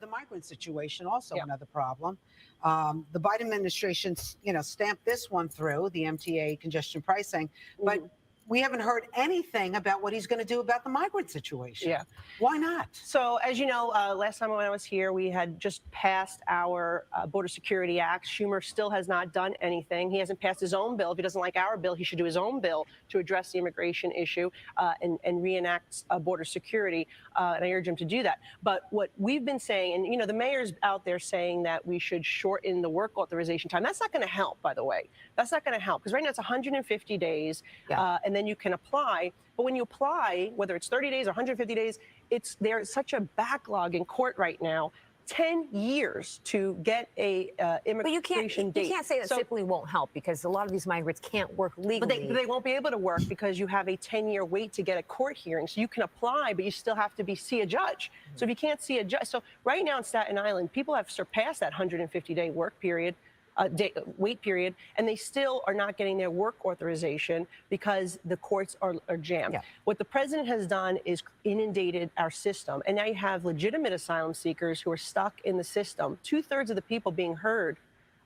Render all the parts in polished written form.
The migrant situation, also another problem. The Biden administration, stamped this one through, the MTA congestion pricing, but we haven't heard anything about what he's going to do about the migrant situation. Yeah. Why not? So, as you know, last time when I was here, we had just passed our Border Security Act. Schumer still has not done anything. He hasn't passed his own bill. If he doesn't like our bill, he should do his own bill to address the immigration issue and reenact border security. And I urge him to do that. But what we've been saying, and, the mayor's out there saying that we should shorten the work authorization time. That's not going to help, by the way. That's not going to help because right now it's 150 days and then you can apply. But when you apply, whether it's 30 days or 150 days, there's such a backlog in court right now. 10 years to get a immigration date. You can't say that simply won't help because a lot of these migrants can't work legally. But they won't be able to work because you have a 10-year wait to get a court hearing. So you can apply, but you still have to see a judge. So if you can't see a judge, so right now in Staten Island, people have surpassed that 150-day work period. Wait period, and they still are not getting their work authorization because the courts are jammed. Yeah. What the president has done is inundated our system, and now you have legitimate asylum seekers who are stuck in the system. 2/3 of the people being heard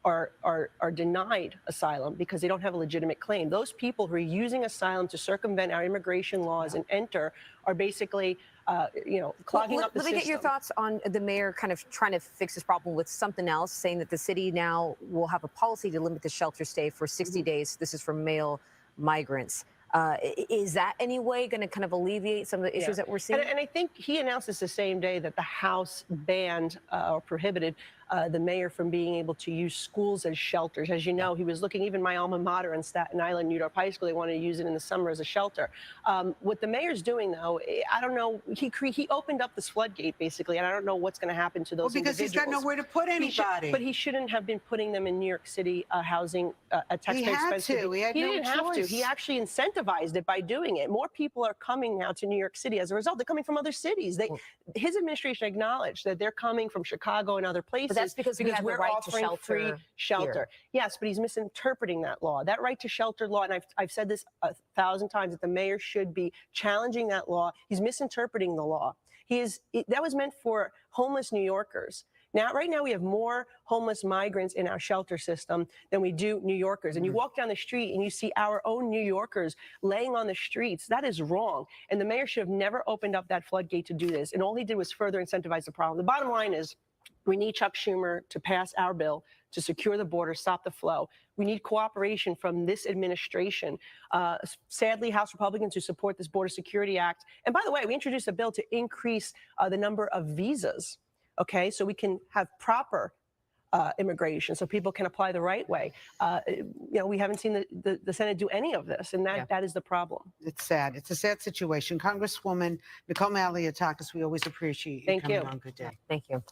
are denied asylum because they don't have a legitimate claim. Those people who are using asylum to circumvent our immigration laws and enter are basically clogging up the system. Let me get your thoughts on the mayor kind of trying to fix this problem with something else, saying that the city now will have a policy to limit the shelter stay for 60 days. This is for male migrants. Is that any way going to kind of alleviate some of the issues that we're seeing? And I think he announced this the same day that the House banned or prohibited the mayor from being able to use schools as shelters. As you know, he was looking, even my alma mater in Staten Island, New York High School, they wanted to use it in the summer as a shelter. What the mayor's doing, though, I don't know, he opened up this floodgate, basically, and I don't know what's going to happen to those because individuals. He's got nowhere to put anybody. But he shouldn't have been putting them in New York City housing at taxpayer expense. He didn't have to. He actually incentivized it by doing it. More people are coming now to New York City as a result. They're coming from other cities. His administration acknowledged that they're coming from Chicago and other places. But that's because we're right offering free shelter. Yes, but he's misinterpreting that law. That right to shelter law, and I've said this 1,000 times, that the mayor should be challenging that law. He's misinterpreting the law. That was meant for homeless New Yorkers. Now, right now, we have more homeless migrants in our shelter system than we do New Yorkers. And you walk down the street and you see our own New Yorkers laying on the streets. That is wrong. And the mayor should have never opened up that floodgate to do this. And all he did was further incentivize the problem. The bottom line is we need Chuck Schumer to pass our bill to secure the border, stop the flow. We need cooperation from this administration. Sadly, House Republicans who support this Border Security Act. And by the way, we introduced a bill to increase the number of visas. Okay, so we can have proper immigration, so people can apply the right way. We haven't seen the Senate do any of this, and that is the problem. It's sad. It's a sad situation. Congresswoman Nicole Malliotakis, we always appreciate you coming on. Good day. Thank you.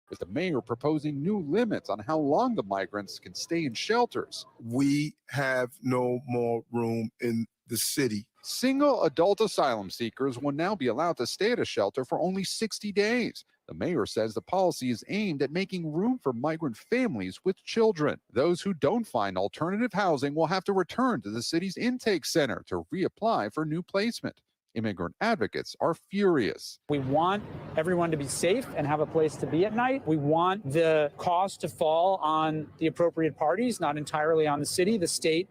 With the mayor proposing new limits on how long the migrants can stay in shelters. We have no more room in the city. Single adult asylum seekers will now be allowed to stay at a shelter for only 60 days. The mayor says the policy is aimed at making room for migrant families with children. Those who don't find alternative housing will have to return to the city's intake center to reapply for new placement. Immigrant advocates are furious. We want everyone to be safe and have a place to be at night. We want the cost to fall on the appropriate parties, not entirely on the city. The state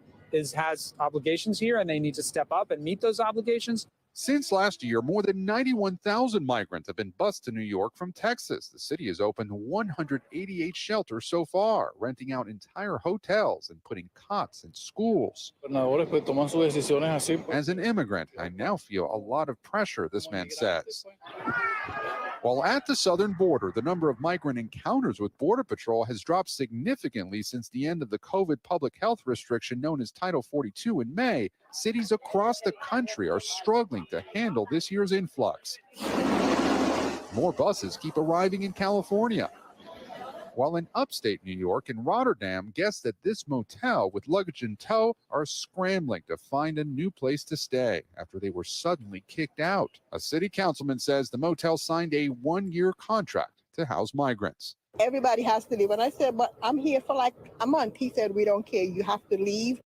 has obligations here, and they need to step up and meet those obligations. Since last year, more than 91,000 migrants have been bused to New York from Texas. The city has opened 188 shelters so far, renting out entire hotels and putting cots in schools. As an immigrant, I now feel a lot of pressure, this man says. While at the southern border, the number of migrant encounters with Border Patrol has dropped significantly since the end of the COVID public health restriction known as Title 42 in May. Cities across the country are struggling to handle this year's influx. More buses keep arriving in California. While in upstate New York and Rotterdam, guests at this motel with luggage in tow are scrambling to find a new place to stay after they were suddenly kicked out. A city councilman says the motel signed a one-year contract to house migrants. Everybody has to leave. And I said, but I'm here for like a month. He said, we don't care. You have to leave.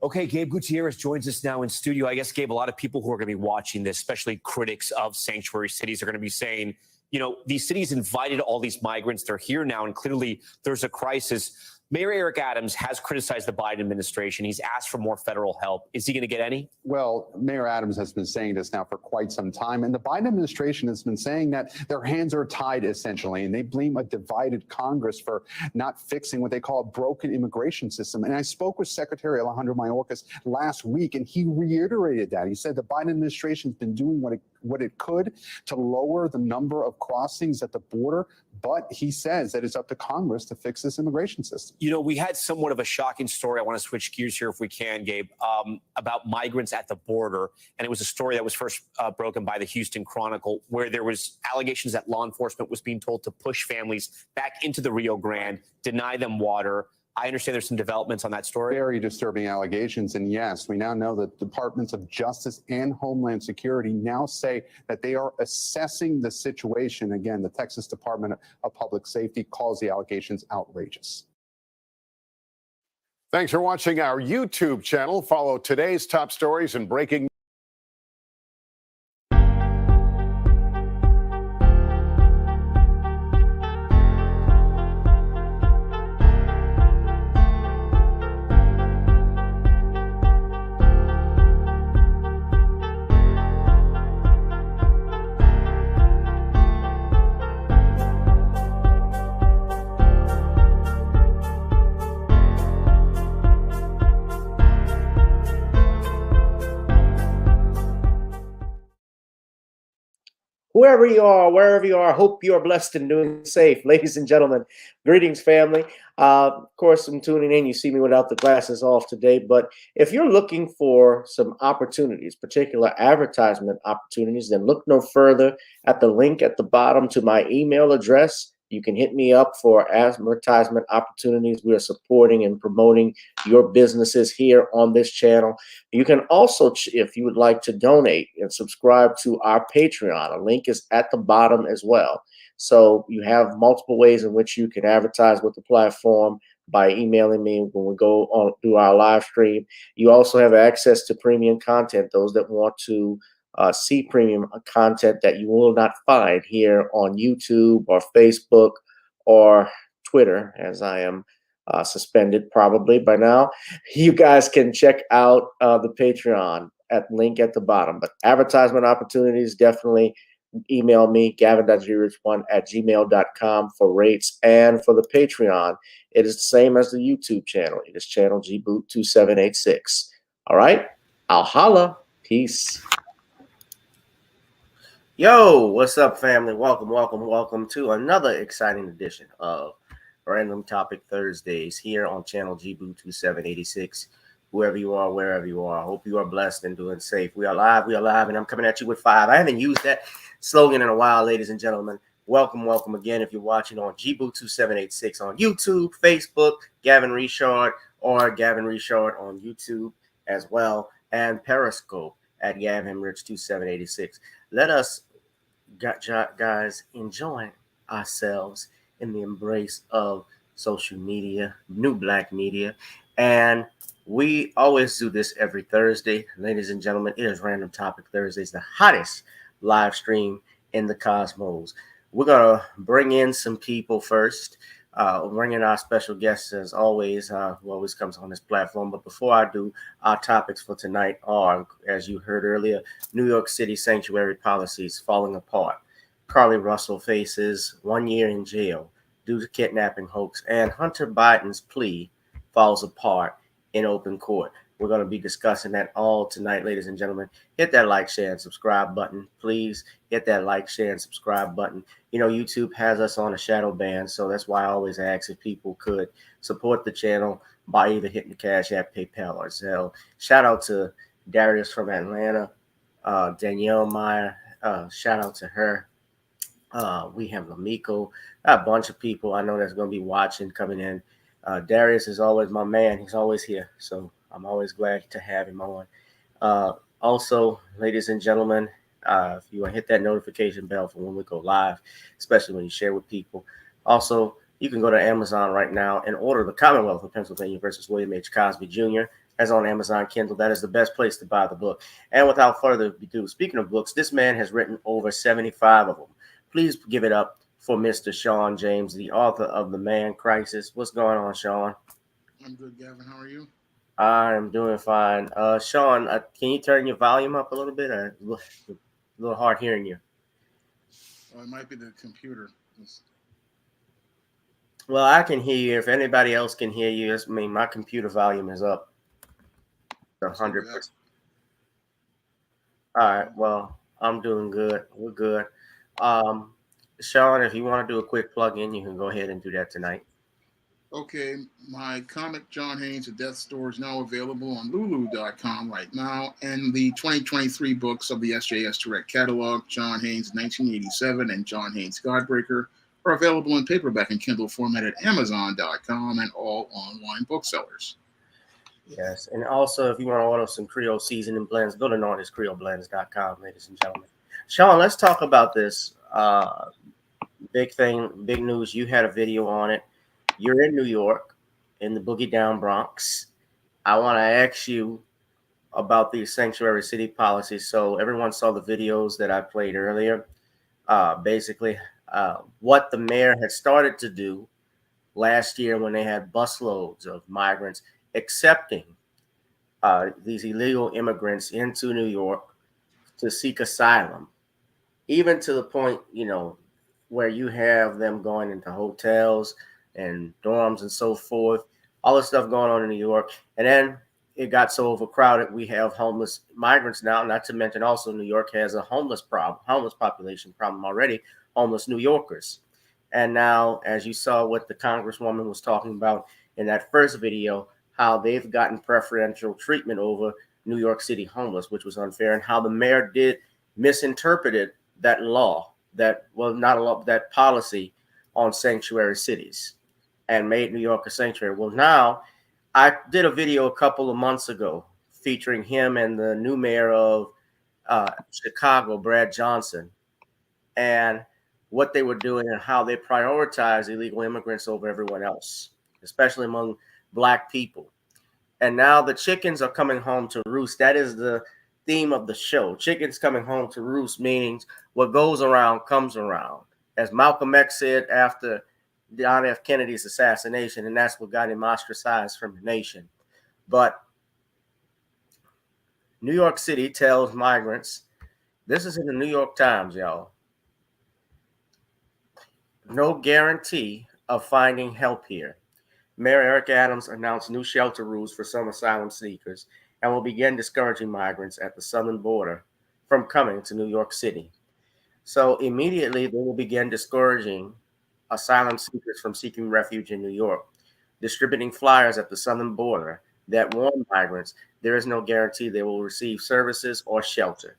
Okay, Gabe Gutierrez joins us now in studio. I guess, Gabe, a lot of people who are going to be watching this, especially critics of sanctuary cities, are going to be saying, you know, these cities invited all these migrants. They're here now, and clearly there's a crisis. Mayor Eric Adams has criticized the Biden administration. He's asked for more federal help. Is he going to get any? Well, Mayor Adams has been saying this now for quite some time, and the Biden administration has been saying that their hands are tied, essentially, and they blame a divided Congress for not fixing what they call a broken immigration system. And I spoke with Secretary Alejandro Mayorkas last week, and he reiterated that. He said the Biden administration has been doing what it could to lower the number of crossings at the border, but he says that it's up to Congress to fix this immigration system. You know, we had somewhat of a shocking story. I want to switch gears here if we can, Gabe, about migrants at the border. And it was a story that was first broken by the Houston Chronicle, where there was allegations that law enforcement was being told to push families back into the Rio Grande, deny them water. I understand there's some developments on that story. Very disturbing allegations. And yes, we now know that Departments of Justice and Homeland Security now say that they are assessing the situation. Again, the Texas Department of Public Safety calls the allegations outrageous. Thanks for watching our YouTube channel. Follow today's top stories and breaking Whoever you are, wherever you are, hope you are blessed and doing safe. Ladies and gentlemen, greetings, family. Of course, I'm tuning in. You see me without the glasses off today. But if you're looking for some opportunities, particular advertisement opportunities, then look no further at the link at the bottom to my email address. You can hit me up for advertisement opportunities. We are supporting and promoting your businesses here on this channel. You can also, if you would like to donate and subscribe to our Patreon, a link is at the bottom as well. So you have multiple ways in which you can advertise with the platform by emailing me when we go on through our live stream. You also have access to premium content, those that want to see premium content that you will not find here on YouTube or Facebook or Twitter, as I am suspended probably by now. You guys can check out the Patreon at link at the bottom. But advertisement opportunities, definitely email me, gavin.grich1@gmail.com for rates. And for the Patreon, it is the same as the YouTube channel. It is channel gboot2786. All right, I'll holla. Peace. Yo, what's up, family? Welcome to another exciting edition of Random Topic Thursdays here on channel gboot2786. Whoever you are, wherever you are, I hope you are blessed and doing safe. We are live, and I'm coming at you with 5. I haven't used that slogan in a while, ladies and gentlemen. Welcome again if you're watching on gboot2786 on YouTube, Facebook, Gavin Richard, or Gavin Richard on YouTube as well, and Periscope at GavinRich2786. Let us, guys, enjoy ourselves in the embrace of social media, new black media. And we always do this every Thursday. Ladies and gentlemen, it is Random Topic Thursdays, the hottest live stream in the cosmos. We're going to bring in some people first. Bring in our special guests as always, who always comes on this platform. But before I do, our topics for tonight are, as you heard earlier, New York City sanctuary policies falling apart. Carlee Russell faces 1 year in jail due to kidnapping hoax, and Hunter Biden's plea falls apart in open court. We're going to be discussing that all tonight, ladies and gentlemen. Hit that like, share, and subscribe button. Please hit that like, share, and subscribe button. You know, YouTube has us on a shadow ban, so that's why I always ask if people could support the channel by either hitting the CashApp, PayPal, or Zelle. Shout out to Darius from Atlanta, Danielle Meyer. Shout out to her. We have Lamiko, a bunch of people I know that's going to be watching coming in. Darius is always my man. He's always here. So I'm always glad to have him on. Also, ladies and gentlemen, if you want to hit that notification bell for when we go live, especially when you share with people. Also, you can go to Amazon right now and order The Commonwealth of Pennsylvania versus William H. Cosby Jr. as on Amazon Kindle. That is the best place to buy the book. And without further ado, speaking of books, this man has written over 75 of them. Please give it up for Mr. Sean James, the author of The Man Crisis. What's going on, Sean? I'm good, Gavin. How are you? I'm doing fine. Sean, can you turn your volume up a little bit? A little hard hearing you. It might be the computer. Well, I can hear you. If anybody else can hear you, I mean, my computer volume is up 100%. All right. Well, I'm doing good. We're good. Sean, if you want to do a quick plug-in, you can go ahead and do that tonight. Okay, my comic, John Haynes, The Death Store, is now available on Lulu.com right now. And the 2023 books of the SJS Direct Catalog, John Haynes 1987 and John Haynes Godbreaker, are available in paperback and Kindle format at Amazon.com and all online booksellers. Yes, and also if you want to order some Creole seasoning blends, go to NortheastCreoleBlends.com, ladies and gentlemen. Sean, let's talk about this big news. You had a video on it. You're in New York, in the Boogie Down Bronx. I want to ask you about the sanctuary city policy. So everyone saw the videos that I played earlier. Basically, what the mayor had started to do last year when they had busloads of migrants accepting these illegal immigrants into New York to seek asylum, even to the point, where you have them going into hotels and dorms and so forth, all this stuff going on in New York. And then it got so overcrowded, we have homeless migrants now, not to mention also New York has a homeless population problem already, homeless New Yorkers. And now, as you saw what the Congresswoman was talking about in that first video, how they've gotten preferential treatment over New York City homeless, which was unfair, and how the mayor misinterpreted that law, that policy on sanctuary cities and made New York a sanctuary. Well, now I did a video a couple of months ago featuring him and the new mayor of Chicago, Brad Johnson, and what they were doing and how they prioritize illegal immigrants over everyone else, especially among Black people. And now the chickens are coming home to roost. That is the theme of the show. Chickens coming home to roost, meaning what goes around comes around. As Malcolm X said after John F. Kennedy's assassination, and that's what got him ostracized from the nation. But New York City tells migrants, this is in the New York Times, y'all, no guarantee of finding help here. Mayor Eric Adams announced new shelter rules for some asylum seekers and will begin discouraging migrants at the southern border from coming to New York City. So immediately they will begin discouraging asylum seekers from seeking refuge in New York, distributing flyers at the southern border that warn migrants there is no guarantee they will receive services or shelter.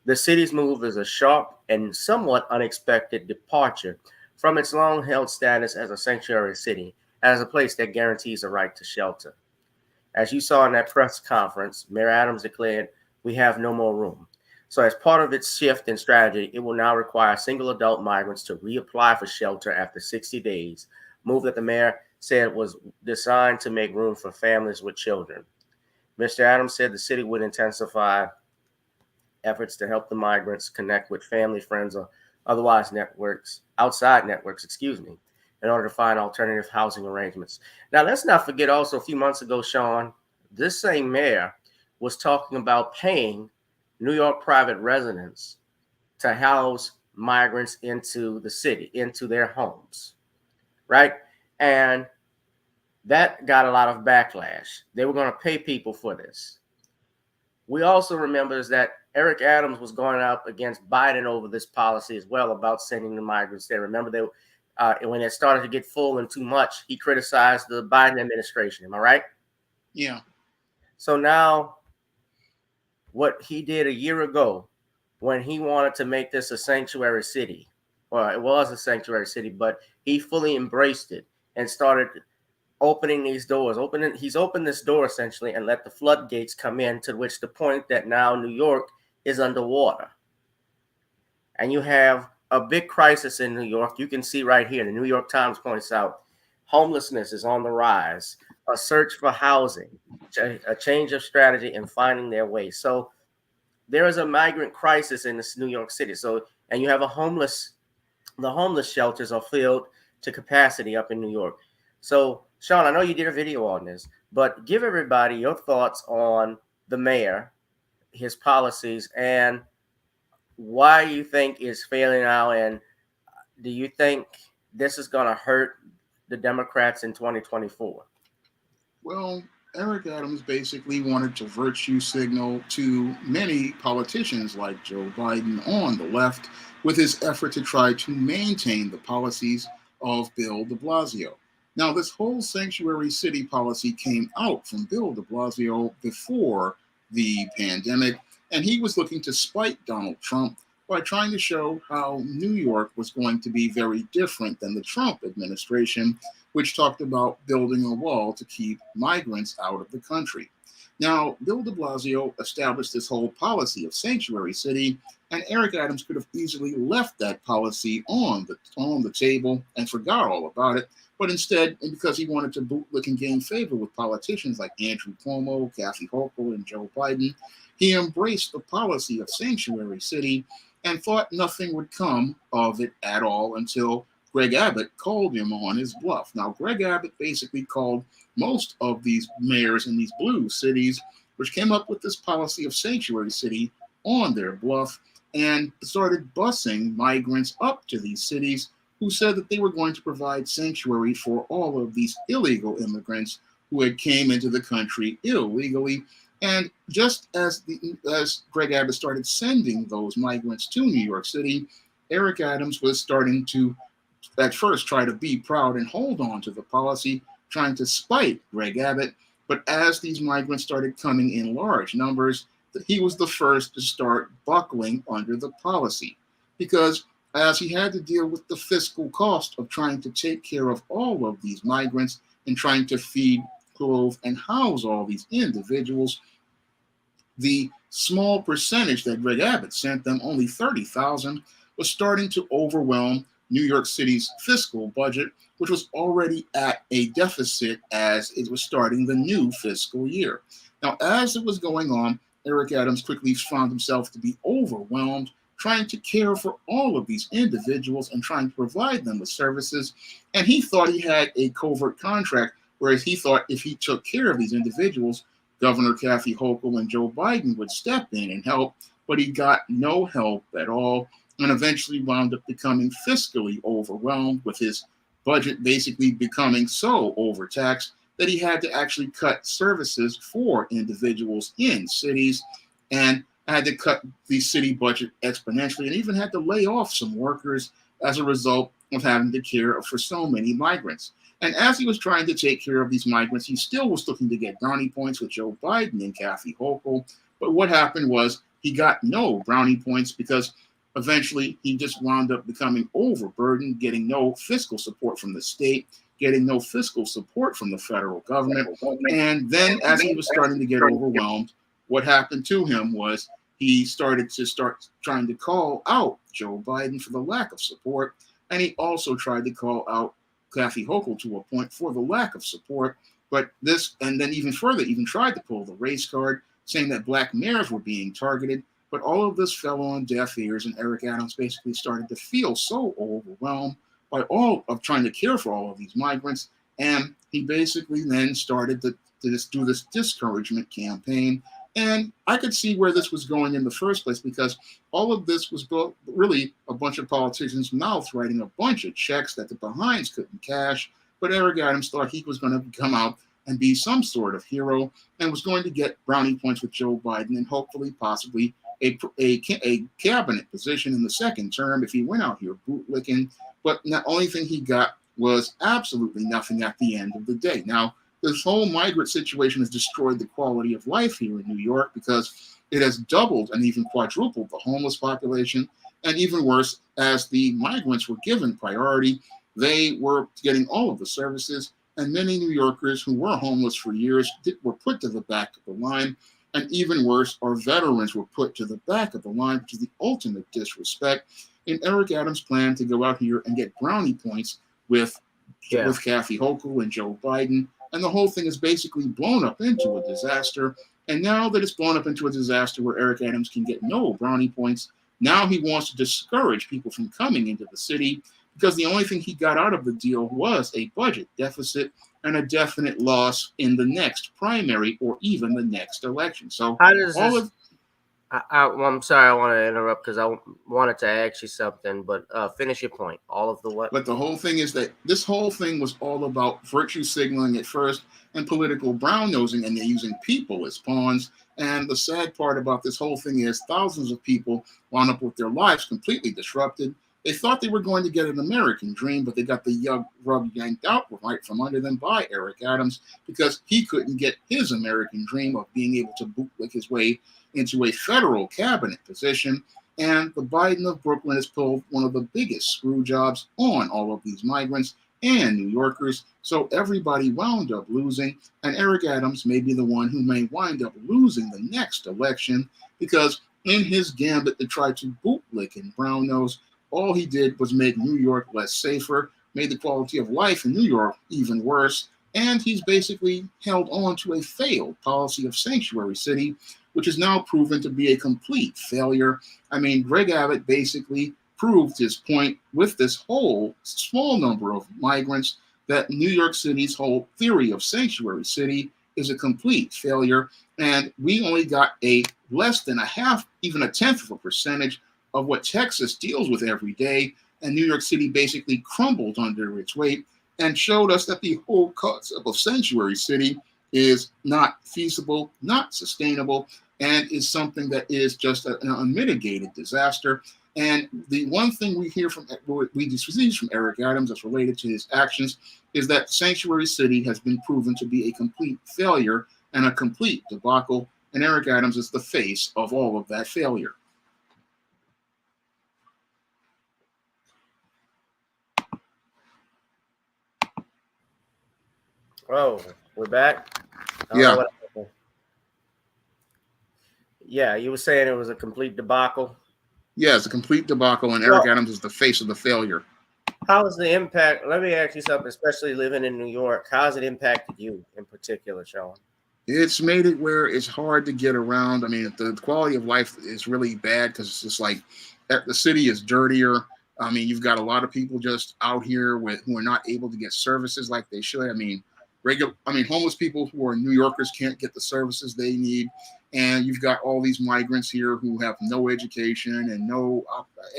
The city's move is a sharp and somewhat unexpected departure from its long-held status as a sanctuary city, as a place that guarantees a right to shelter. As you saw in that press conference, Mayor Adams declared, we have no more room. So as part of its shift in strategy, it will now require single adult migrants to reapply for shelter after 60 days, move that the mayor said was designed to make room for families with children. Mr. Adams said the city would intensify efforts to help the migrants connect with family, friends, or otherwise outside networks, in order to find alternative housing arrangements. Now, let's not forget also a few months ago, Sean, this same mayor was talking about paying New York private residents to house migrants into the city, into their homes, right? And that got a lot of backlash. They were going to pay people for this. We also remember is that Eric Adams was going up against Biden over this policy as well about sending the migrants there. Remember, when it started to get full and too much, he criticized the Biden administration. Am I right? Yeah. So now what he did a year ago when he wanted to make this a sanctuary city, well, it was a sanctuary city, but he fully embraced it and started opening these doors. He's opened this door essentially and let the floodgates come in, to which the point that now New York is underwater. And you have a big crisis in New York. You can see right here, the New York Times points out, homelessness is on the rise, a search for housing, a change of strategy in finding their way. So there is a migrant crisis in this New York City. So, and you have the homeless shelters are filled to capacity up in New York. So, Sean, I know you did a video on this, but give everybody your thoughts on the mayor, his policies, and why you think is failing now, and do you think this is going to hurt the Democrats in 2024? Well, Eric Adams basically wanted to virtue signal to many politicians like Joe Biden on the left with his effort to try to maintain the policies of Bill de Blasio. Now, this whole sanctuary city policy came out from Bill de Blasio before the pandemic, and he was looking to spite Donald Trump by trying to show how New York was going to be very different than the Trump administration, which talked about building a wall to keep migrants out of the country. Now, Bill de Blasio established this whole policy of sanctuary city, and Eric Adams could have easily left that policy on the table and forgot all about it. But instead, and because he wanted to bootlick and gain favor with politicians like Andrew Cuomo, Kathy Hochul, and Joe Biden, he embraced the policy of sanctuary city and thought nothing would come of it at all until Greg Abbott called him on his bluff. Now, Greg Abbott basically called most of these mayors in these blue cities, which came up with this policy of sanctuary city, on their bluff and started busing migrants up to these cities who said that they were going to provide sanctuary for all of these illegal immigrants who had came into the country illegally. And just as Greg Abbott started sending those migrants to New York City, Eric Adams was starting to, at first, try to be proud and hold on to the policy, trying to spite Greg Abbott. But as these migrants started coming in large numbers, he was the first to start buckling under the policy, because as he had to deal with the fiscal cost of trying to take care of all of these migrants and trying to feed, clothe, and house all these individuals, the small percentage that Greg Abbott sent them, only 30,000, was starting to overwhelm New York City's fiscal budget, which was already at a deficit as it was starting the new fiscal year. Now, as it was going on, Eric Adams quickly found himself to be overwhelmed, trying to care for all of these individuals and trying to provide them with services. And he thought he had a covert contract, whereas he thought if he took care of these individuals, Governor Kathy Hochul and Joe Biden would step in and help, but he got no help at all, and eventually wound up becoming fiscally overwhelmed, with his budget basically becoming so overtaxed that he had to actually cut services for individuals in cities, and had to cut the city budget exponentially, and even had to lay off some workers as a result of having to care for so many migrants. And as he was trying to take care of these migrants, he still was looking to get brownie points with Joe Biden and Kathy Hochul. But what happened was he got no brownie points, because eventually he just wound up becoming overburdened, getting no fiscal support from the state, getting no fiscal support from the federal government. And then as he was starting to get overwhelmed, what happened to him was he started trying to call out Joe Biden for the lack of support. And he also tried to call out Kathy Hochul to a point for the lack of support. But this, and then even further, even tried to pull the race card, saying that black mayors were being targeted. But all of this fell on deaf ears, and Eric Adams basically started to feel so overwhelmed by all of trying to care for all of these migrants. And he basically then started to do this discouragement campaign. And I could see where this was going in the first place, because all of this was really a bunch of politicians' mouths writing a bunch of checks that the behinds couldn't cash. But Eric Adams thought he was going to come out and be some sort of hero, and was going to get brownie points with Joe Biden, and hopefully possibly a cabinet position in the second term if he went out here bootlicking. But the only thing he got was absolutely nothing at the end of the day. Now, this whole migrant situation has destroyed the quality of life here in New York, because it has doubled and even quadrupled the homeless population. And even worse, as the migrants were given priority, they were getting all of the services, and many New Yorkers who were homeless for years were put to the back of the line. And even worse, our veterans were put to the back of the line, which is the ultimate disrespect in Eric Adams' plan to go out here and get brownie points with Kathy Hochul and Joe Biden. And the whole thing is basically blown up into a disaster. And now that it's blown up into a disaster where Eric Adams can get no brownie points, now he wants to discourage people from coming into the city because the only thing he got out of the deal was a budget deficit and a definite loss in the next primary or even the next election. So how does this, I'm sorry, I want to interrupt because I wanted to ask you something, but finish your point. All of the what? But the whole thing is that this whole thing was all about virtue signaling at first and political brown nosing, and they're using people as pawns. And the sad part about this whole thing is thousands of people wound up with their lives completely disrupted. They thought they were going to get an American dream, but they got the rug yanked out right from under them by Eric Adams because he couldn't get his American dream of being able to bootlick his way into a federal cabinet position. And the Biden of Brooklyn has pulled one of the biggest screw jobs on all of these migrants and New Yorkers. So everybody wound up losing. And Eric Adams may be the one who may wind up losing the next election because in his gambit to try to bootlick and brown nose, all he did was make New York less safer, made the quality of life in New York even worse, and he's basically held on to a failed policy of sanctuary city, which is now proven to be a complete failure. I mean, Greg Abbott basically proved his point with this whole small number of migrants that New York City's whole theory of sanctuary city is a complete failure, and we only got a less than a half, even a tenth of a percentage of what Texas deals with every day, and New York City basically crumbled under its weight and showed us that the whole concept of sanctuary city is not feasible, not sustainable, and is something that is just an unmitigated disaster. And the one thing we hear from Eric Adams that's related to his actions is that sanctuary city has been proven to be a complete failure and a complete debacle, and Eric Adams is the face of all of that failure. Oh, we're back? Yeah. Yeah, you were saying it was a complete debacle? Yeah, it's a complete debacle, and Eric Adams is the face of the failure. How is the impact? Let me ask you something, especially living in New York. How has it impacted you in particular, Sean? It's made it where it's hard to get around. I mean, the quality of life is really bad because it's just like the city is dirtier. I mean, you've got a lot of people just out here who are not able to get services like they should. I mean, homeless people who are New Yorkers can't get the services they need. And you've got all these migrants here who have no education and no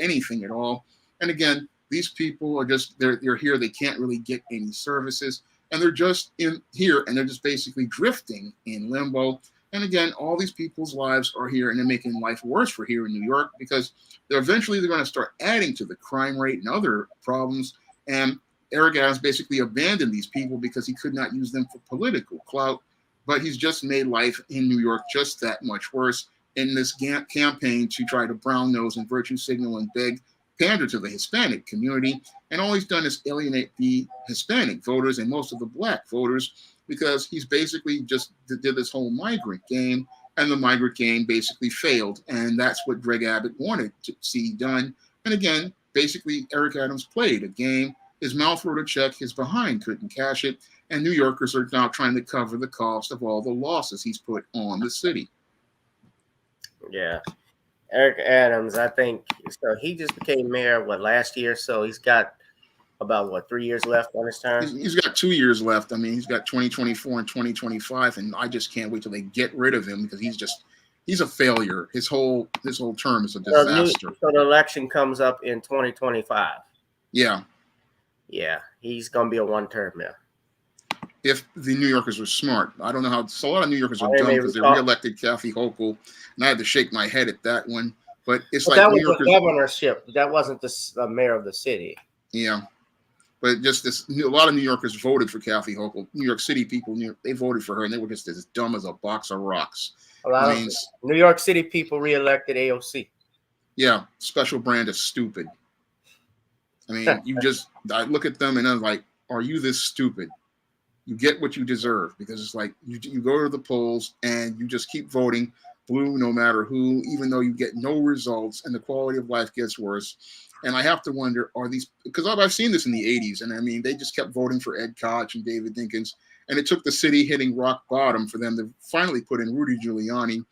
anything at all. And again, these people are just, they're here. They can't really get any services. And they're just in here and they're just basically drifting in limbo. And again, all these people's lives are here and they're making life worse for here in New York because they're going to start adding to the crime rate and other problems. And Eric Adams basically abandoned these people because he could not use them for political clout, but he's just made life in New York just that much worse in this campaign to try to brown nose and virtue signal and pander to the Hispanic community. And all he's done is alienate the Hispanic voters and most of the black voters because he's basically just did this whole migrant game, and the migrant game basically failed. And that's what Greg Abbott wanted to see done. And again, basically Eric Adams played a game. His mouth wrote a check, his behind couldn't cash it, and New Yorkers are now trying to cover the cost of all the losses he's put on the city. Yeah. Eric Adams, I think, so he just became mayor, last year? So he's got about, 3 years left on his term? He's got 2 years left. I mean, he's got 2024 and 2025, and I just can't wait till they get rid of him because he's a failure. His whole term is a disaster. So the election comes up in 2025. Yeah. Yeah, he's going to be a one-term mayor. If the New Yorkers were smart. I don't know how. So a lot of New Yorkers are dumb because they reelected Kathy Hochul, and I had to shake my head at that one. But it's like that New was Yorkers, the governorship. That wasn't the mayor of the city. Yeah, but just a lot of New Yorkers voted for Kathy Hochul. New York City people, they voted for her, and they were just as dumb as a box of rocks. A lot of New York City people reelected AOC. Yeah, special brand of stupid. I mean, I look at them and I'm like, are you this stupid? You get what you deserve, because it's like you go to the polls and you just keep voting blue no matter who, even though you get no results and the quality of life gets worse. And I have to wonder, are these, because I've seen this in the 80s, and I mean, they just kept voting for Ed Koch and David Dinkins, and it took the city hitting rock bottom for them to finally put in Rudy Giuliani.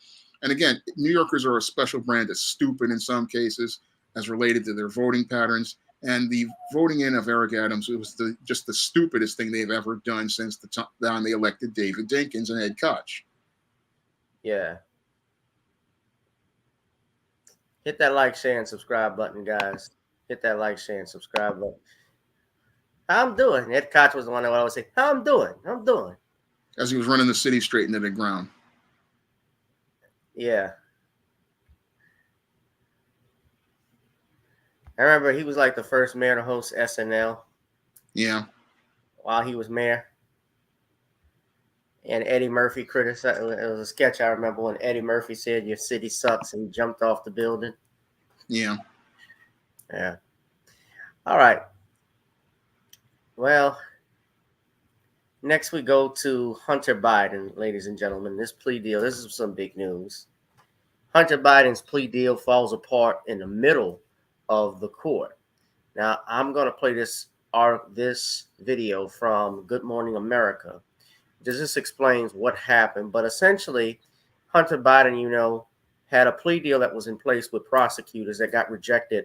And again, New Yorkers are a special brand of stupid in some cases as related to their voting patterns. And the voting in of Eric Adams, it was just the stupidest thing they've ever done since the time they elected David Dinkins and Ed Koch. Yeah. Hit that like, share, and subscribe button, guys. Hit that like, share, and subscribe button. How I'm doing? Ed Koch was the one that would always say, how I'm doing? I'm doing. As he was running the city straight into the ground. Yeah. I remember he was like the first mayor to host SNL. Yeah. While he was mayor. And Eddie Murphy criticized. It was a sketch I remember when Eddie Murphy said, your city sucks, and he jumped off the building. Yeah. Yeah. All right. Well, next we go to Hunter Biden, ladies and gentlemen. This plea deal, this is some big news. Hunter Biden's plea deal falls apart in the middle of the court. Now, I'm going to play this video from Good Morning America. This explains what happened. But essentially, Hunter Biden, had a plea deal that was in place with prosecutors that got rejected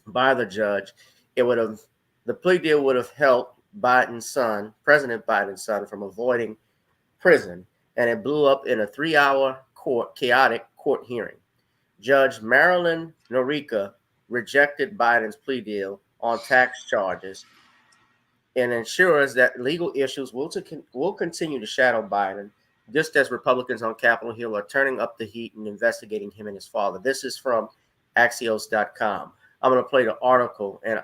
by the judge. The plea deal would have helped President Biden's son, from avoiding prison. And it blew up in a 3-hour chaotic court hearing. Judge Marilyn Norica rejected Biden's plea deal on tax charges and ensures that legal issues will continue to shadow Biden, just as Republicans on Capitol Hill are turning up the heat and investigating him and his father. This is from Axios.com. I'm going to play the article and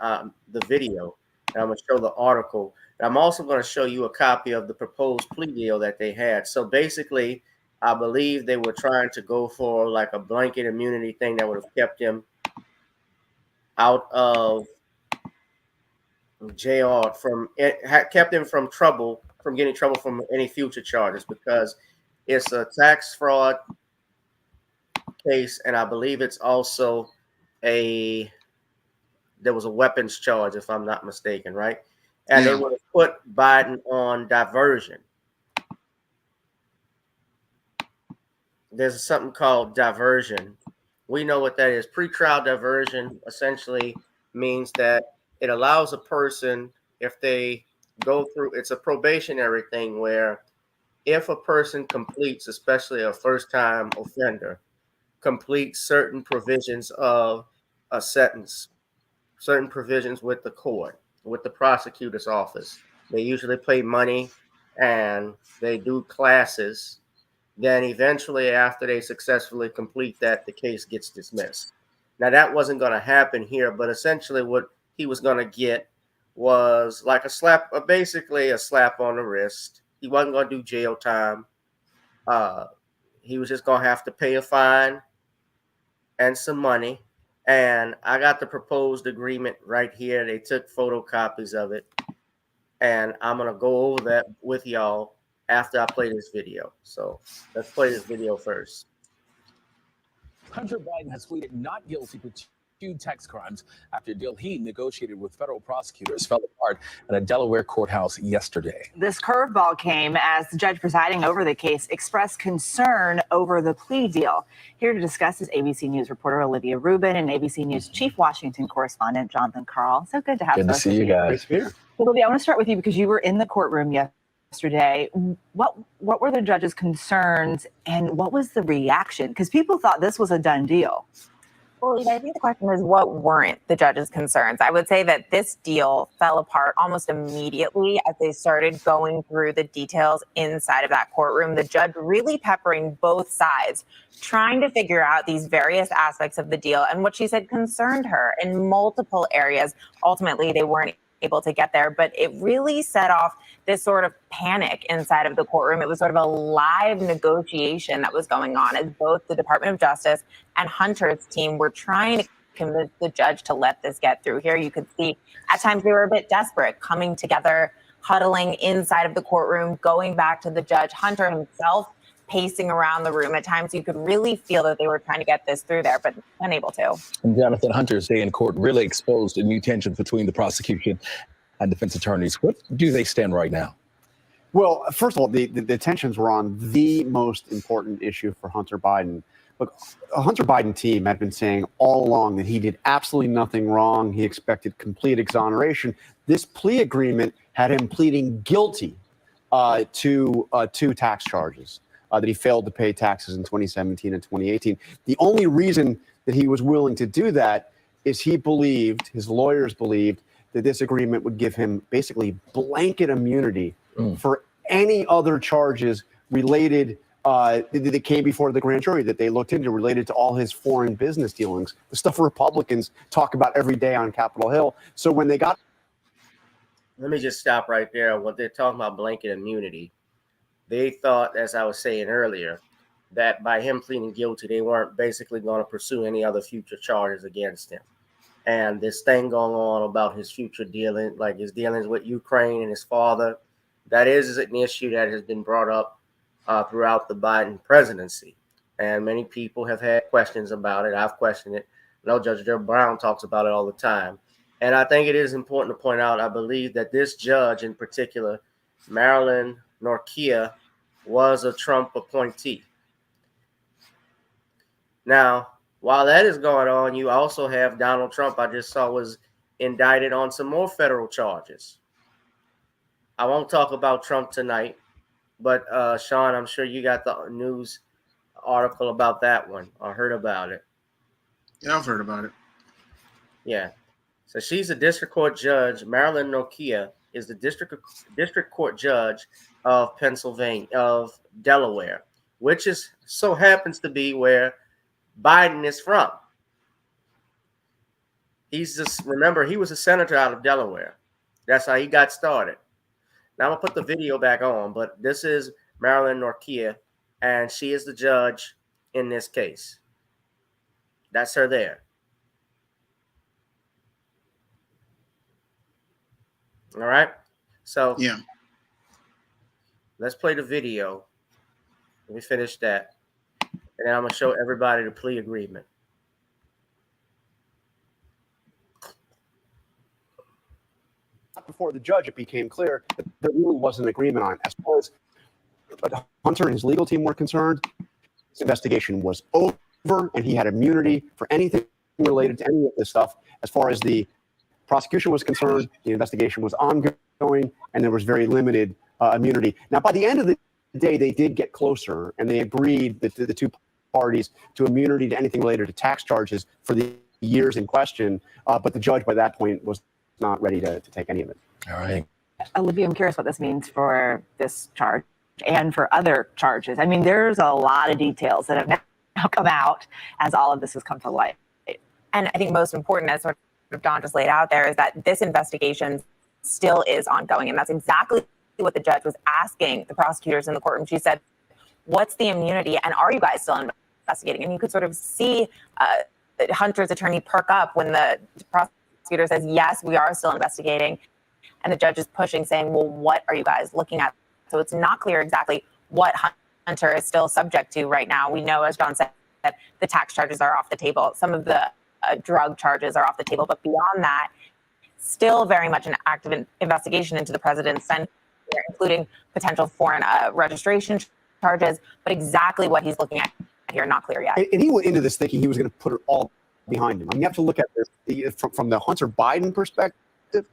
the video, and I'm going to show the article. And I'm also going to show you a copy of the proposed plea deal that they had. So basically, I believe they were trying to go for like a blanket immunity thing that would have kept him out of jail, kept him from getting trouble from any future charges, because it's a tax fraud case, and I believe it's also there was a weapons charge, if I'm not mistaken, right? And they would have put Biden on diversion. There's something called diversion. We know what that is. Pretrial diversion essentially means that it allows a person, if they go through, it's a probationary thing where if a person completes, especially a first-time offender, completes certain provisions of a sentence, certain provisions with the court, with the prosecutor's office, they usually pay money and they do classes. Then eventually, after they successfully complete that, the case gets dismissed. Now, that wasn't going to happen here, but essentially what he was going to get was like basically a slap on the wrist. He wasn't going to do jail time. He was just going to have to pay a fine and some money. And I got the proposed agreement right here. They took photocopies of it. And I'm going to go over that with y'all after I play this video. So let's play this video first. Hunter Biden has pleaded not guilty to 2 tax crimes after a deal he negotiated with federal prosecutors fell apart at a Delaware courthouse yesterday. This curveball came as the judge presiding over the case expressed concern over the plea deal. Here to discuss is ABC News reporter Olivia Rubin and ABC News chief Washington correspondent Jonathan Karl. So good to have Good to see you guys. Olivia, I want to start with you because you were in the courtroom yesterday. What were the judge's concerns and what was the reaction? Because people thought this was a done deal. Well, I think the question is, what weren't the judge's concerns? I would say that this deal fell apart almost immediately as they started going through the details inside of that courtroom. The judge really peppering both sides, trying to figure out these various aspects of the deal and what she said concerned her in multiple areas. Ultimately, they weren't able to get there, but it really set off this sort of panic inside of the courtroom. It was sort of a live negotiation that was going on as both the Department of Justice and Hunter's team were trying to convince the judge to let this get through here. You could see at times they were a bit desperate, coming together, huddling inside of the courtroom, going back to the judge. Hunter himself pacing around the room. At times you could really feel that they were trying to get this through there, but unable to. And Jonathan, Hunter's day in court really exposed the new tensions between the prosecution and defense attorneys. What do they stand right now? Well, first of all, the tensions were on the most important issue for Hunter Biden. Look, a Hunter Biden team had been saying all along that he did absolutely nothing wrong. He expected complete exoneration. This plea agreement had him pleading guilty to two tax charges, that he failed to pay taxes in 2017 and 2018. The only reason that he was willing to do that is he believed, his lawyers believed, that this agreement would give him basically blanket immunity for any other charges related that came before the grand jury that they looked into related to all his foreign business dealings, the stuff Republicans talk about every day on Capitol Hill. So when they got... Let me just stop right there. What they're talking about blanket immunity, they thought, as I was saying earlier, that by him pleading guilty, they weren't basically going to pursue any other future charges against him. And this thing going on about his future dealing, like his dealings with Ukraine and his father, that is an issue that has been brought up throughout the Biden presidency. And many people have had questions about it. I've questioned it. I know Judge Joe Brown talks about it all the time. And I think it is important to point out, I believe that this judge in particular, Marilyn Norkia, was a Trump appointee. Now, while that is going on, you also have Donald Trump, I just saw, was indicted on some more federal charges. I won't talk about Trump tonight, but Sean, I'm sure you got the news article about that one or heard about it. Yeah, I've heard about it. Yeah. So she's a district court judge. Marilyn Norkia is the district court judge of Pennsylvania, of Delaware, which is so happens to be where Biden is from. Remember, he was a senator out of Delaware. That's how he got started. Now I'm gonna put the video back on, but this is Marilyn Norkia, and she is the judge in this case. That's her there. All right. So yeah, let's play the video. Let me finish that, and then I'm gonna show everybody the plea agreement. Before the judge, it became clear that there really wasn't an agreement on it. As far as Hunter and his legal team were concerned, his investigation was over, and he had immunity for anything related to any of this stuff. As far as the prosecution was concerned, the investigation was ongoing, and there was very limited immunity. Now, by the end of the day, they did get closer, and they agreed, the two parties, to immunity to anything related to tax charges for the years in question. But the judge, by that point, was not ready to take any of it. All right. Olivia, I'm curious what this means for this charge and for other charges. I mean, there's a lot of details that have now come out as all of this has come to light. And I think most important, as sort of Don just laid out there, is that this investigation still is ongoing. And that's exactly what the judge was asking the prosecutors in the courtroom. She said, what's the immunity? And are you guys still investigating? And you could sort of see Hunter's attorney perk up when the prosecutor says, yes, we are still investigating. And the judge is pushing, saying, well, what are you guys looking at? So it's not clear exactly what Hunter is still subject to right now. We know, as John said, that the tax charges are off the table. Some of the drug charges are off the table. But beyond that, still very much an active investigation into the president's sentence, including potential foreign registration charges. But exactly what he's looking at here, not clear yet. And he went into this thinking he was going to put it all behind him. I mean, you have to look at this from the Hunter Biden perspective.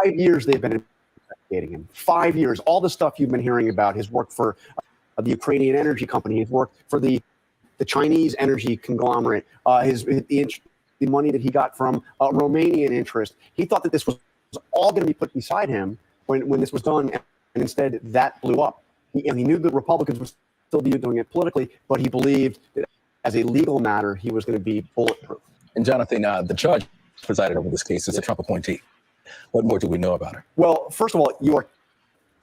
5 years they've been investigating him. 5 years. All the stuff you've been hearing about, his work for the Ukrainian energy company, his work for the Chinese energy conglomerate, the money that he got from Romanian interest. He thought that this was all going to be put beside him when this was done, and instead that blew up. He knew the Republicans would still be doing it politically, but he believed that as a legal matter, he was going to be bulletproof. And Jonathan, the judge presided over this case is a Trump appointee. What more do we know about her? Well, first of all,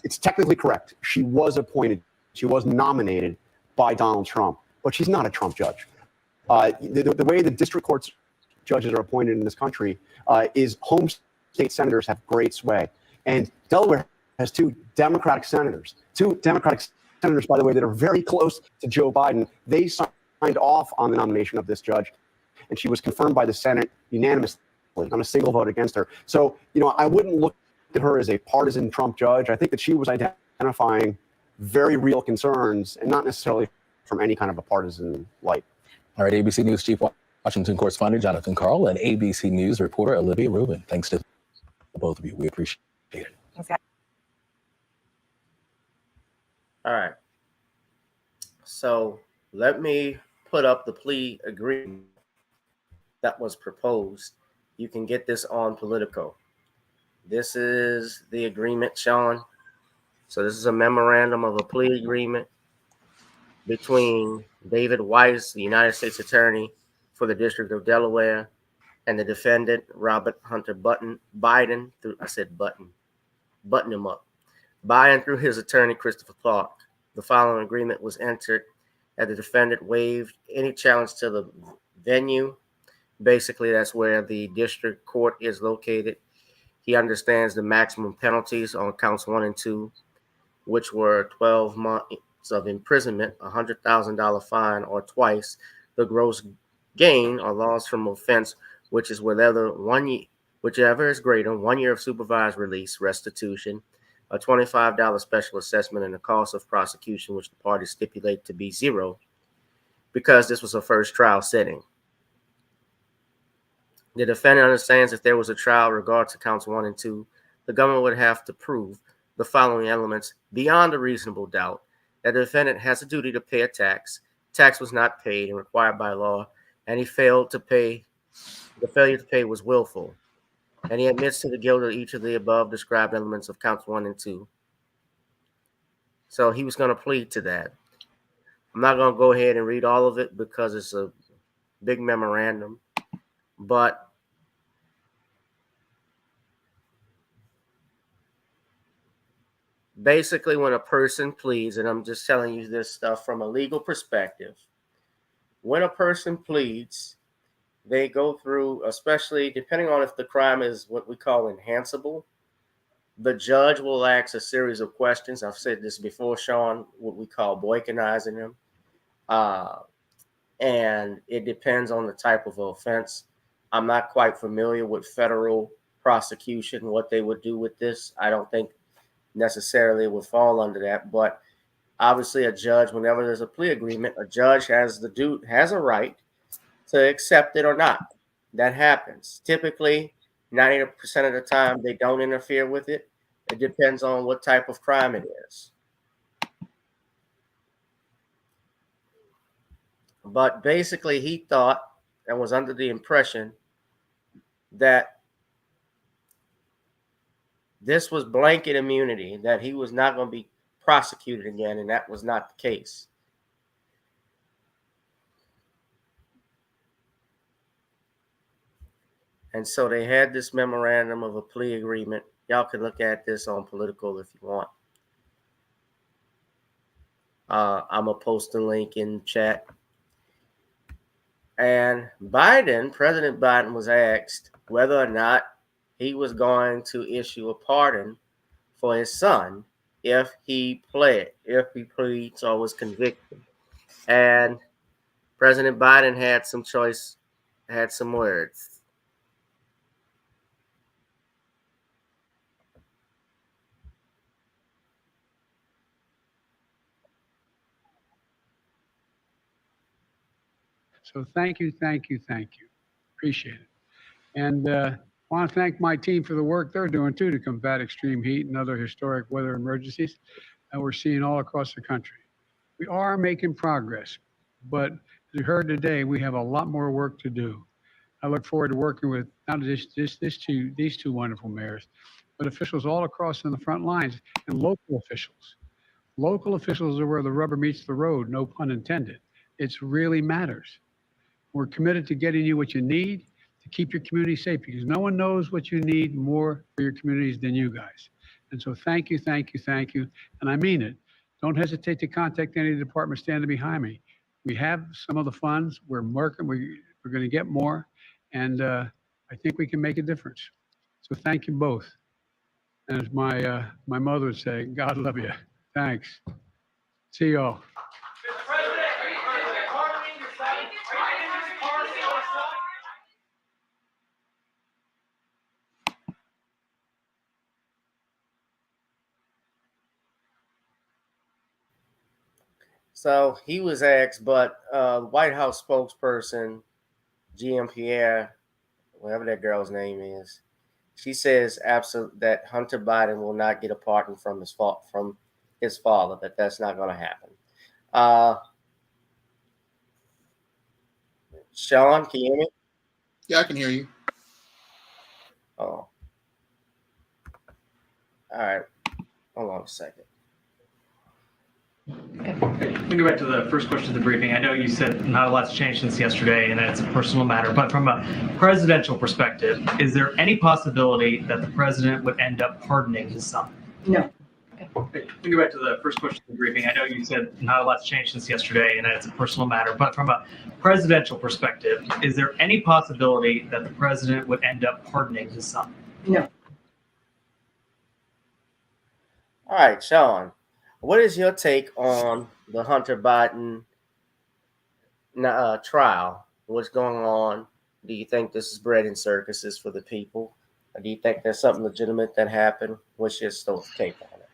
it's technically correct. She was appointed. She was nominated by Donald Trump, but she's not a Trump judge. The way the district courts judges are appointed in this country is home state senators have great sway. And Delaware has two Democratic senators, by the way, that are very close to Joe Biden. They signed off on the nomination of this judge, and she was confirmed by the Senate unanimously on a single vote against her. So, I wouldn't look at her as a partisan Trump judge. I think that she was identifying very real concerns and not necessarily from any kind of a partisan light. All right, ABC News Chief Washington correspondent Jonathan Karl and ABC News reporter Olivia Rubin. Thanks to both of you. We appreciate it. Thanks, guys. All right. So let me put up the plea agreement that was proposed. You can get this on Politico. This is the agreement, Sean. So this is a memorandum of a plea agreement between David Weiss, the United States Attorney for the District of Delaware, and the defendant, Robert Hunter Biden, button him up. Biden through his attorney, Christopher Clark. The following agreement was entered and the defendant waived any challenge to the venue. Basically, that's where the district court is located. He understands the maximum penalties on counts 1 and 2, which were 12 months of imprisonment, a $100,000 fine, or twice the gross gain or loss from offense, which is whichever is greater, 1 year of supervised release, restitution, a $25 special assessment, and the cost of prosecution, which the parties stipulate to be zero, because this was a first trial setting. The defendant understands if there was a trial regard to counts 1 and 2, the government would have to prove the following elements beyond a reasonable doubt: that the defendant has a duty to pay a tax, tax was not paid and required by law, and he failed to pay. The failure to pay was willful, and he admits to the guilt of each of the above described elements of counts 1 and 2. So he was going to plead to that. I'm not going to go ahead and read all of it because it's a big memorandum, but basically when a person pleads, and I'm just telling you this stuff from a legal perspective, when a person pleads, they go through, especially depending on if the crime is what we call enhanceable, the judge will ask a series of questions. I've said this before, Sean, what we call boycotting them. And it depends on the type of offense. I'm not quite familiar with federal prosecution, what they would do with this. I don't think necessarily would fall under that, but obviously a judge, whenever there's a plea agreement, a judge has a right to accept it or not. That happens. Typically, 90% of the time, they don't interfere with it. It depends on what type of crime it is. But basically, he thought and was under the impression that this was blanket immunity, that he was not going to be prosecuted again, and that was not the case. And so they had this memorandum of a plea agreement. Y'all can look at this on Politico if you want. I'm going to post a link in the chat. And President Biden was asked whether or not he was going to issue a pardon for his son if he pleads or was convicted. And President Biden had some words. So thank you. Appreciate it. And I want to thank my team for the work they're doing too to combat extreme heat and other historic weather emergencies that we're seeing all across the country. We are making progress, but as you heard today, we have a lot more work to do. I look forward to working with not just these two wonderful mayors, but officials all across on the front lines and local officials. Local officials are where the rubber meets the road, no pun intended. It really matters. We're committed to getting you what you need to keep your community safe, because no one knows what you need more for your communities than you guys. And so thank you. And I mean it. Don't hesitate to contact any of the departments standing behind me. We have some of the funds. We're working. We're going to get more. And I think we can make a difference. So thank you both. And as my mother would say, God love you. Thanks. See y'all. So he was asked, but White House spokesperson Jean Pierre, whatever that girl's name is, she says that Hunter Biden will not get a pardon from his father. That's not going to happen. Sean, can you hear me? Yeah, I can hear you. Oh, all right. Hold on a second. Let me go back to the first question of the briefing. I know you said not a lot's changed since yesterday and that it's a personal matter, but from a presidential perspective, is there any possibility that the president would end up pardoning his son? No. Let me go back to the first question of the briefing. I know you said not a lot's changed since yesterday and that it's a personal matter, but from a presidential perspective, is there any possibility that the president would end up pardoning his son? No. All right, Sean, what is your take on the Hunter Biden trial? What's going on? Do you think this is bread and circuses for the people? Or do you think there's something legitimate that happened? What's your take on it?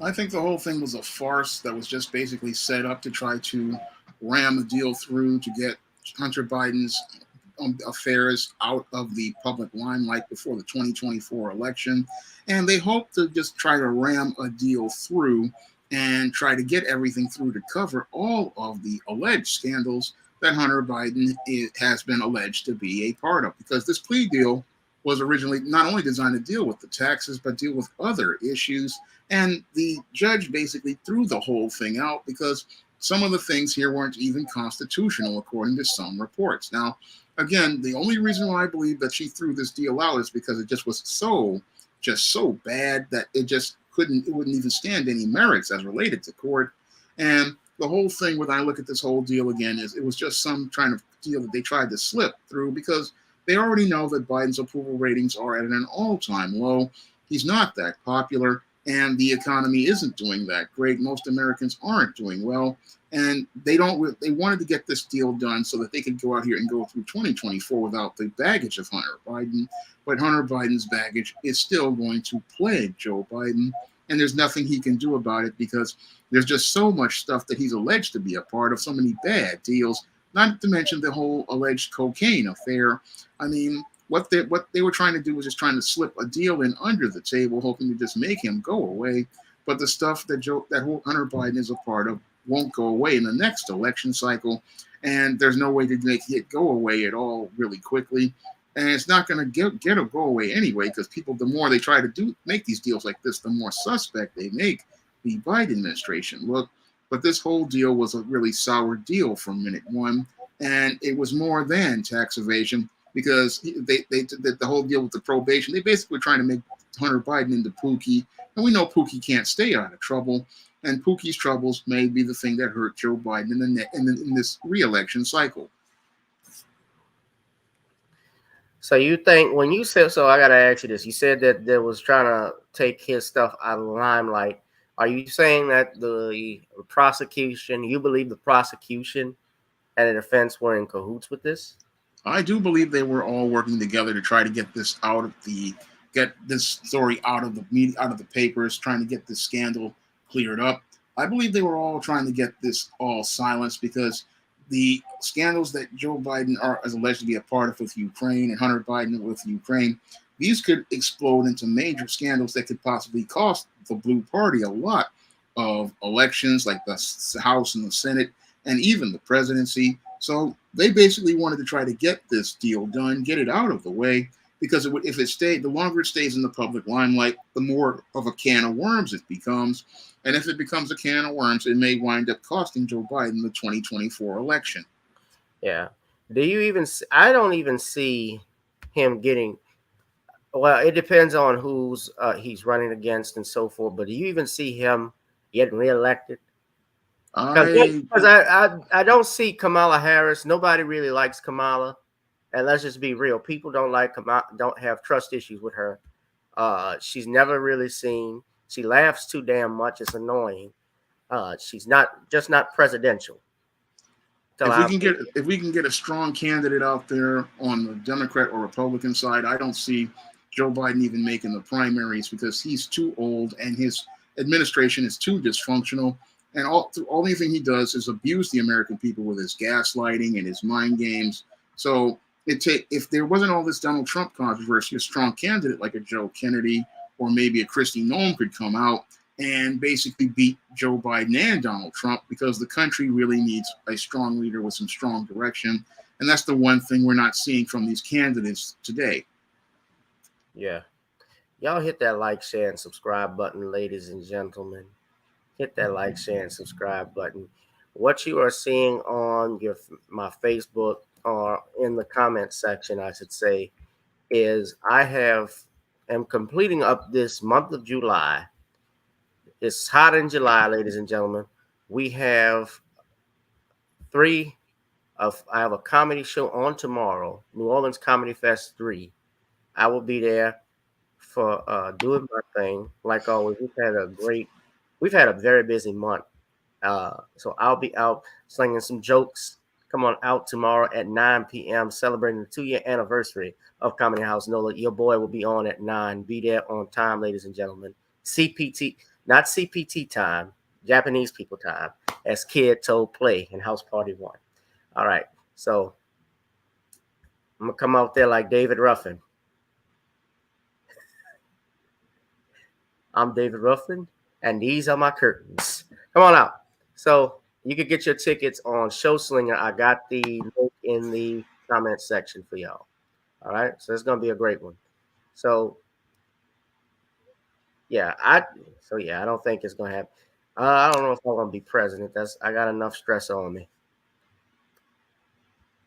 I think the whole thing was a farce that was just basically set up to try to ram the deal through to get Hunter Biden's affairs out of the public limelight before the 2024 election. And they hope to just try to ram a deal through and try to get everything through to cover all of the alleged scandals that Hunter Biden has been alleged to be a part of. Because this plea deal was originally not only designed to deal with the taxes, but deal with other issues. And the judge basically threw the whole thing out because some of the things here weren't even constitutional, according to some reports. Now, again, the only reason why I believe that she threw this deal out is because it just was so bad that it wouldn't even stand any merits as related to court. And the whole thing, when I look at this whole deal again, is it was just some kind of deal that they tried to slip through because they already know that Biden's approval ratings are at an all-time low. He's not that popular, and the economy isn't doing that great. Most Americans aren't doing well, and they wanted to get this deal done so that they could go out here and go through 2024 without the baggage of Hunter Biden. But Hunter Biden's baggage is still going to plague Joe Biden, and there's nothing he can do about it because there's just so much stuff that he's alleged to be a part of, so many bad deals, not to mention the whole alleged cocaine affair. I mean, what they were trying to do was just trying to slip a deal in under the table, hoping to just make him go away. But the stuff that Hunter Biden is a part of won't go away in the next election cycle, and there's no way to make it go away at all really quickly. And it's not going to get a go away anyway, because people, the more they try to make these deals like this, the more suspect they make the Biden administration look. But this whole deal was a really sour deal from minute one, and it was more than tax evasion because the whole deal with the probation, they basically were trying to make Hunter Biden into Pookie, and we know Pookie can't stay out of trouble, and Pookie's troubles may be the thing that hurt Joe Biden in this re-election cycle. So you think when you said, so I got to ask you this, you said that there was trying to take his stuff out of the limelight. Are you saying that the prosecution, you believe the prosecution and the defense were in cahoots with this? I do believe they were all working together to try to get this story out of the media, out of the papers, trying to get this scandal cleared up. I believe they were all trying to get this all silenced because the scandals that Joe Biden is alleged to be a part of with Ukraine and Hunter Biden with Ukraine, these could explode into major scandals that could possibly cost the Blue Party a lot of elections, like the House and the Senate, and even the presidency. So they basically wanted to try to get this deal done, get it out of the way, because if it stayed, the longer it stays in the public limelight, the more of a can of worms it becomes. And if it becomes a can of worms, it may wind up costing Joe Biden the 2024 election. Yeah. I don't even see him getting, well, it depends on who's he's running against and so forth, but do you even see him getting reelected? Because I don't see Kamala Harris. Nobody really likes Kamala. And let's just be real. People don't have trust issues with her. She's never really seen. She laughs too damn much. It's annoying. She's not presidential. If we can get a strong candidate out there on the Democrat or Republican side, I don't see Joe Biden even making the primaries because he's too old and his administration is too dysfunctional. And all the only thing he does is abuse the American people with his gaslighting and his mind games. So if there wasn't all this Donald Trump controversy, a strong candidate like a Joe Kennedy or maybe a Kristi Noem could come out and basically beat Joe Biden and Donald Trump, because the country really needs a strong leader with some strong direction. And that's the one thing we're not seeing from these candidates today. Yeah. Y'all hit that like, share, and subscribe button, ladies and gentlemen. Hit that like, share, and subscribe button. What you are seeing on my Facebook or in the comment section, I should say, is I am completing up this month of July. It's hot in July, ladies and gentlemen. We have I have a comedy show on tomorrow, New Orleans Comedy Fest 3. I will be there for doing my thing. Like always, we've had a very busy month. So I'll be out slinging some jokes. Come on out tomorrow at 9 p.m. celebrating the 2-year anniversary of Comedy House NOLA. Your boy will be on at 9. Be there on time, ladies and gentlemen. CPT, not CPT time, Japanese people time, as Kid told Play in House Party 1. All right, so I'm going to come out there like David Ruffin. I'm David Ruffin, and these are my curtains. Come on out. So you can get your tickets on ShowSlinger. I got the link in the comment section for y'all. All right, so it's going to be a great one. So yeah, I don't think it's going to happen. I don't know if I'm going to be president. I got enough stress on me.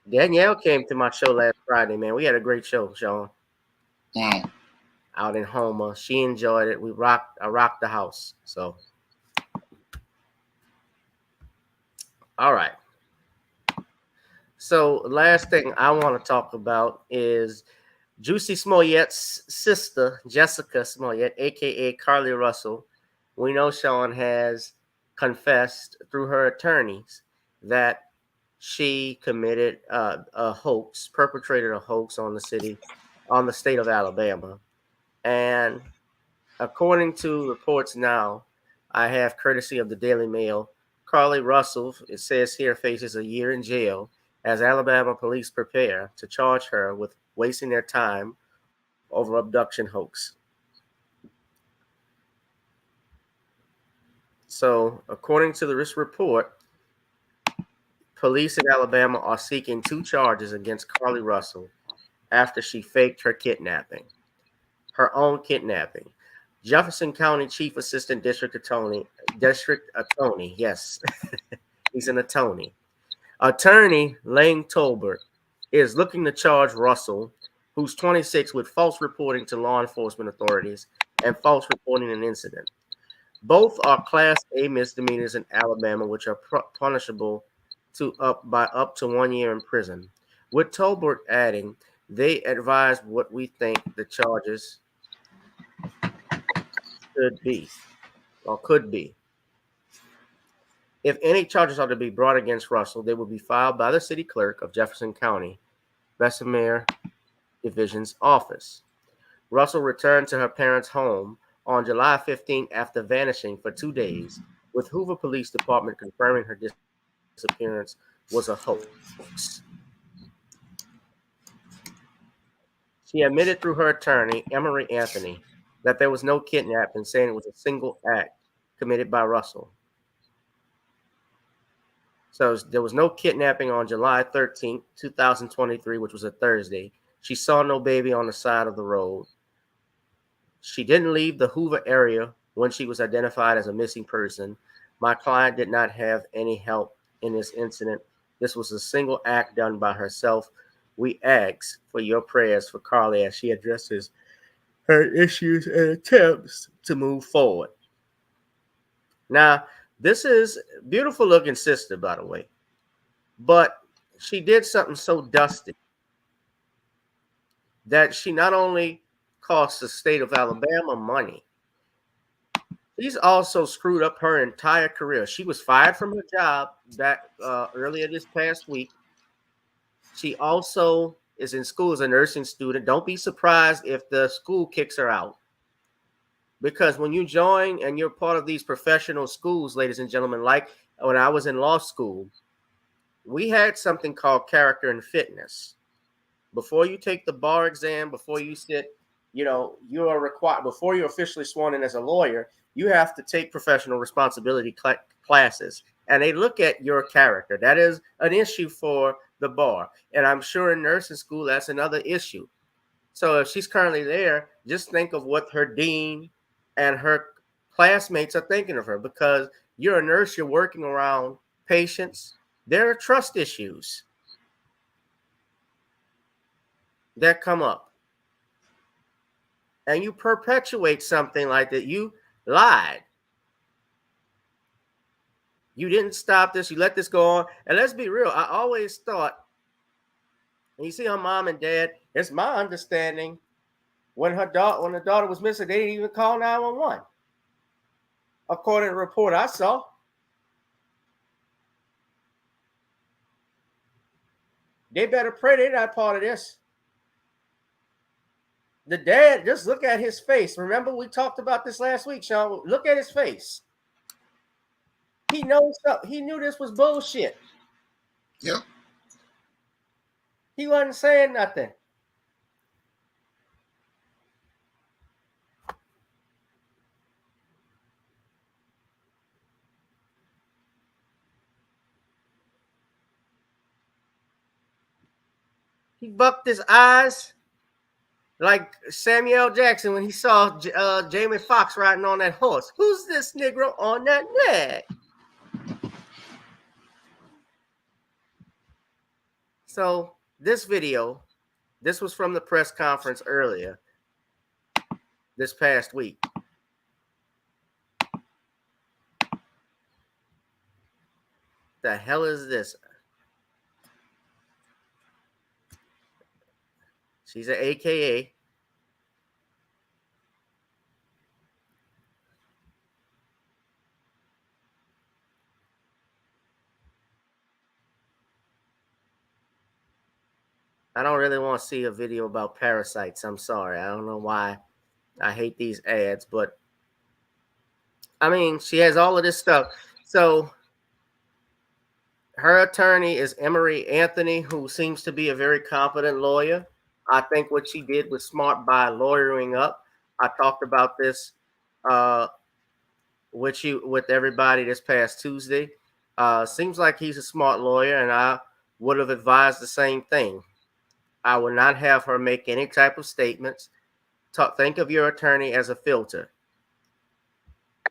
Danielle came to my show last Friday, man. We had a great show, Sean. Wow. Out in Houma. She enjoyed it. I rocked the house. So, all right. So, last thing I want to talk about is Juicy Smollett's sister, Jessica Smollett, a.k.a. Carlee Russell. We know Sean has confessed through her attorneys that she committed a hoax, perpetrated a hoax on the state of Alabama. And according to reports now, I have courtesy of the Daily Mail, Carlee Russell, it says here, faces a year in jail as Alabama police prepare to charge her with wasting their time over abduction hoax. So, according to this report, police in Alabama are seeking 2 charges against Carlee Russell after she faked her own kidnapping. Jefferson County Chief Assistant District Attorney, yes, he's an attorney. Attorney Lane Tolbert is looking to charge Russell, who's 26, with false reporting to law enforcement authorities and false reporting an incident. Both are Class A misdemeanors in Alabama, which are punishable by up to 1 year in prison. With Tolbert adding, they advise what we think the charges should be or could be. If any charges are to be brought against Russell, they will be filed by the city clerk of Jefferson County, Bessemer Division's office. Russell returned to her parents' home on July 15 after vanishing for 2 days, with Hoover Police Department confirming her disappearance was a hoax. She admitted through her attorney, Emery Anthony, that there was no kidnapping, saying it was a single act committed by Russell. So there was no kidnapping on July 13, 2023, which was a Thursday. She saw no baby on the side of the road. She didn't leave the Hoover area when she was identified as a missing person. My client did not have any help in this incident. This was a single act done by herself. We ask for your prayers for Carlee as she addresses her issues and attempts to move forward. Now, this is beautiful looking sister, by the way, but she did something so dusty that she not only cost the state of Alabama money, she's also screwed up her entire career. She was fired from her job back earlier this past week. She also is in school as a nursing student. Don't be surprised if the school kicks her out. Because when you join and you're part of these professional schools, ladies and gentlemen, like when I was in law school, we had something called character and fitness. Before you take the bar exam, before you sit, you are required, before you're officially sworn in as a lawyer, you have to take professional responsibility classes. And they look at your character. That is an issue for the bar. And I'm sure in nursing school, that's another issue. So if she's currently there, just think of what her dean and her classmates are thinking of her, because you're a nurse, you're working around patients. There are trust issues that come up. And you perpetuate something like that. You lied. You didn't stop this. You let this go on. And let's be real. I always thought, and you see her mom and dad, it's my understanding, when the daughter was missing, they didn't even call 911. According to the report I saw. They better pray they're not part of this. The dad, just look at his face. Remember, we talked about this last week, Sean. Look at his face. He knows something. He knew this was bullshit. Yep. He wasn't saying nothing. He bucked his eyes like Samuel Jackson when he saw Jamie Foxx riding on that horse. Who's this Negro on that nag? So this video, this was from the press conference earlier this past week. The hell is this? She's an AKA. I don't really want to see a video about parasites. I'm sorry. I don't know why I hate these ads, but I mean, she has all of this stuff. So her attorney is Emory Anthony, who seems to be a very competent lawyer. I think what she did was smart by lawyering up. I talked about this with everybody this past Tuesday. Seems like he's a smart lawyer, and I would have advised the same thing. I would not have her make any type of statements. Think of your attorney as a filter.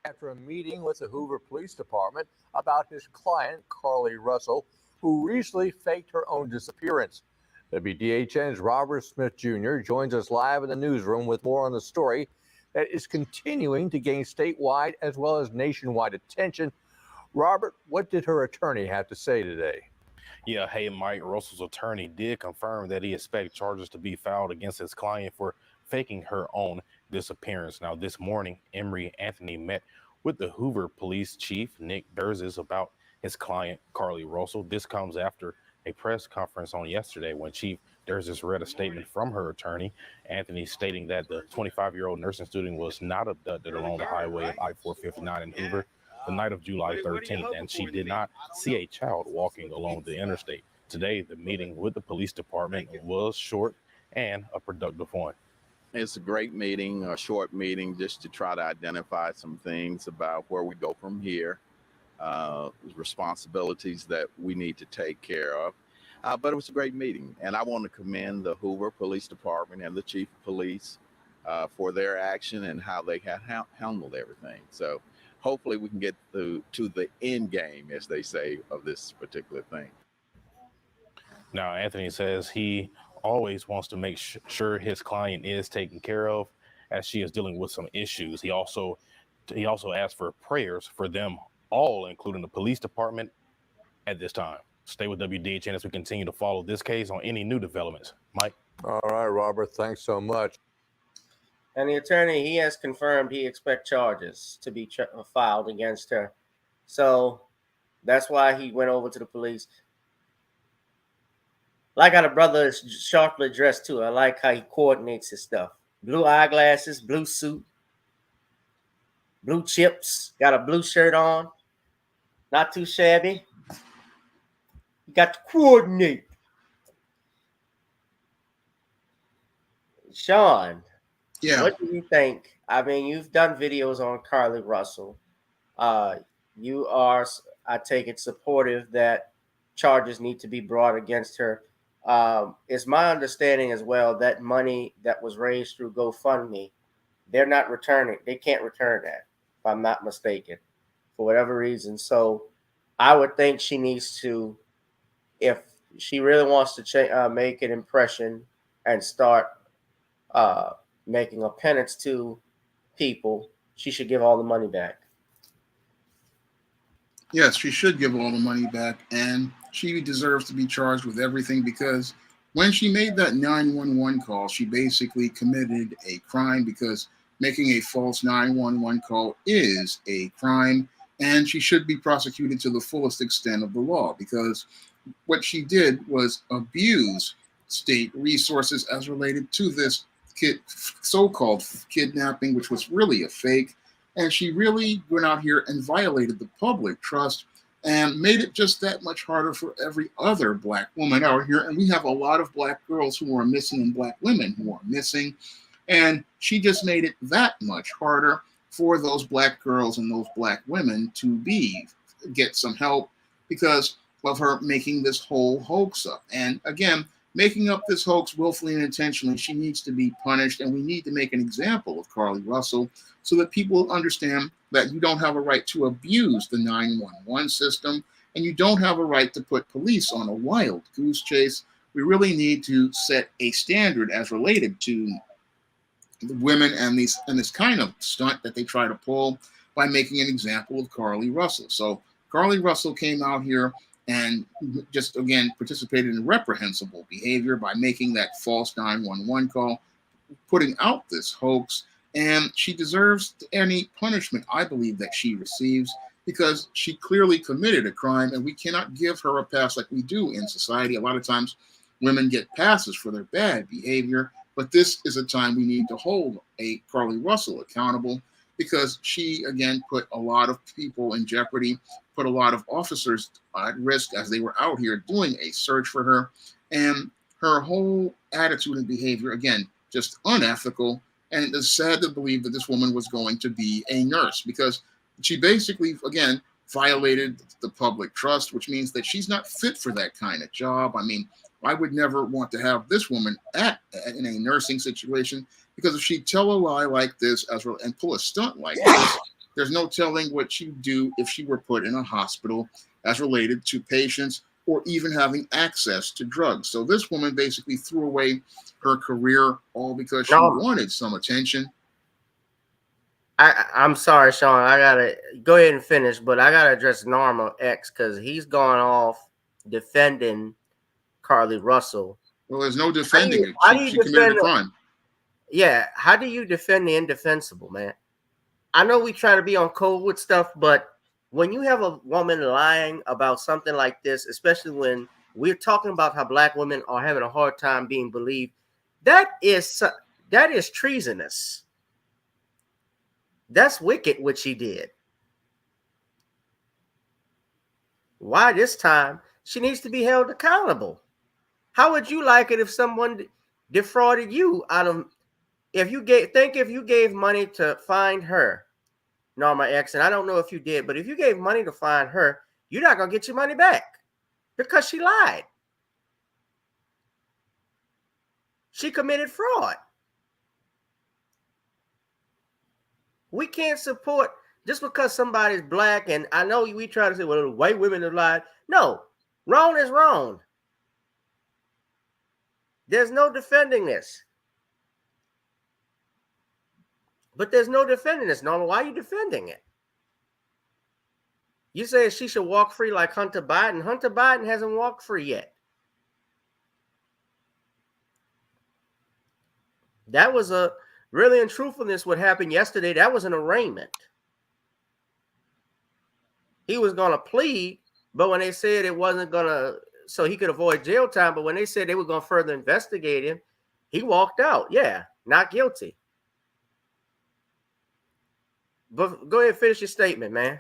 After a meeting with the Hoover Police Department about his client, Carlee Russell, who recently faked her own disappearance. WDHN's Robert Smith Jr. joins us live in the newsroom with more on the story that is continuing to gain statewide as well as nationwide attention. Robert, what did her attorney have to say today? Yeah, hey, Mike, Russell's attorney did confirm that he expects charges to be filed against his client for faking her own disappearance. Now, this morning, Emory Anthony met with the Hoover Police Chief, Nick Durzis, about his client, Carlee Russell. This comes after a press conference on yesterday when Chief Durzis read a statement from her attorney, Anthony, stating that the 25-year-old nursing student was not abducted along the highway of I-459 in Hoover the night of July 13th, and she did not see a child walking along the interstate. Today, the meeting with the police department was short and a productive one. It's a great meeting, a short meeting, just to try to identify some things about where we go from here, responsibilities that we need to take care of. But it was a great meeting, and I want to commend the Hoover Police Department and the Chief of Police for their action and how they have handled everything. So hopefully we can get to the end game, as they say, of this particular thing. Now, Anthony says he always wants to make sure his client is taken care of as she is dealing with some issues. He also asked for prayers for them all, including the police department at this time. Stay with WDHN as we continue to follow this case on any new developments. Mike? All right, Robert. Thanks so much. And the attorney, he has confirmed he expects charges to be filed against her. So that's why he went over to the police. I got a brother that's sharply dressed too. I like how he coordinates his stuff. Blue eyeglasses, blue suit, blue chips, got a blue shirt on. Not too shabby. You got to coordinate. Sean, Yeah. what do you think? I mean, you've done videos on Carlee Russell. You are, I take it, supportive that charges need to be brought against her. It's my understanding as well that money that was raised through GoFundMe, they're not returning. They can't return that, if I'm not mistaken, for whatever reason. So I would think she needs to, if she really wants to make an impression and start making a penance to people, she should give all the money back. Yes, she should give all the money back, and she deserves to be charged with everything, because when she made that 911 call, she basically committed a crime, because making a false 911 call is a crime, and she should be prosecuted to the fullest extent of the law, because what she did was abuse state resources as related to this so-called kidnapping, which was really a fake. And she really went out here and violated the public trust and made it just that much harder for every other Black woman out here. And we have a lot of Black girls who are missing and Black women who are missing. And she just made it that much harder for those Black girls and those Black women to get some help because of her making this whole hoax up. And again, making up this hoax willfully and intentionally, she needs to be punished. And we need to make an example of Carlee Russell so that people understand that you don't have a right to abuse the 911 system, and you don't have a right to put police on a wild goose chase. We really need to set a standard as related to the women and this kind of stunt that they try to pull by making an example of Carlee Russell. So Carlee Russell came out here and just, again, participated in reprehensible behavior by making that false 911 call, putting out this hoax, and she deserves any punishment, I believe, that she receives, because she clearly committed a crime, and we cannot give her a pass like we do in society. A lot of times women get passes for their bad behavior, but this is a time we need to hold a Carlee Russell accountable, because she, again, put a lot of people in jeopardy, put a lot of officers at risk as they were out here doing a search for her. And her whole attitude and behavior, again, just unethical. And it is sad to believe that this woman was going to be a nurse, because she basically, again, violated the public trust, which means that she's not fit for that kind of job. I mean, I would never want to have this woman in a nursing situation, because if she'd tell a lie like this and pull a stunt like this, there's no telling what she'd do if she were put in a hospital as related to patients or even having access to drugs. So this woman basically threw away her career all because she wanted some attention. I'm sorry, Sean. I gotta go ahead and finish, but I gotta address Norma X, because he's gone off defending Carlee Russell. Well, there's no defending it. She committed a crime. Yeah, how do you defend the indefensible, man? I know we try to be on code with stuff, but when you have a woman lying about something like this, especially when we're talking about how Black women are having a hard time being believed, that is treasonous. That's wicked what she did. Why this time? She needs to be held accountable. How would you like it if someone defrauded you out of, if you gave money to find her, Norma X, and I don't know if you did, but if you gave money to find her, you're not going to get your money back because she lied. She committed fraud. We can't support just because somebody's Black, and I know we try to say, well, white women have lied. No, wrong is wrong. There's no defending this. But there's no defending this, Norma. Why are you defending it? You say she should walk free like Hunter Biden. Hunter Biden hasn't walked free yet. That was a really in truthfulness. What happened yesterday? That was an arraignment. He was gonna plead, but when they said it wasn't gonna, so he could avoid jail time. But when they said they were gonna further investigate him, he walked out. Yeah, not guilty. But go ahead and finish your statement, man.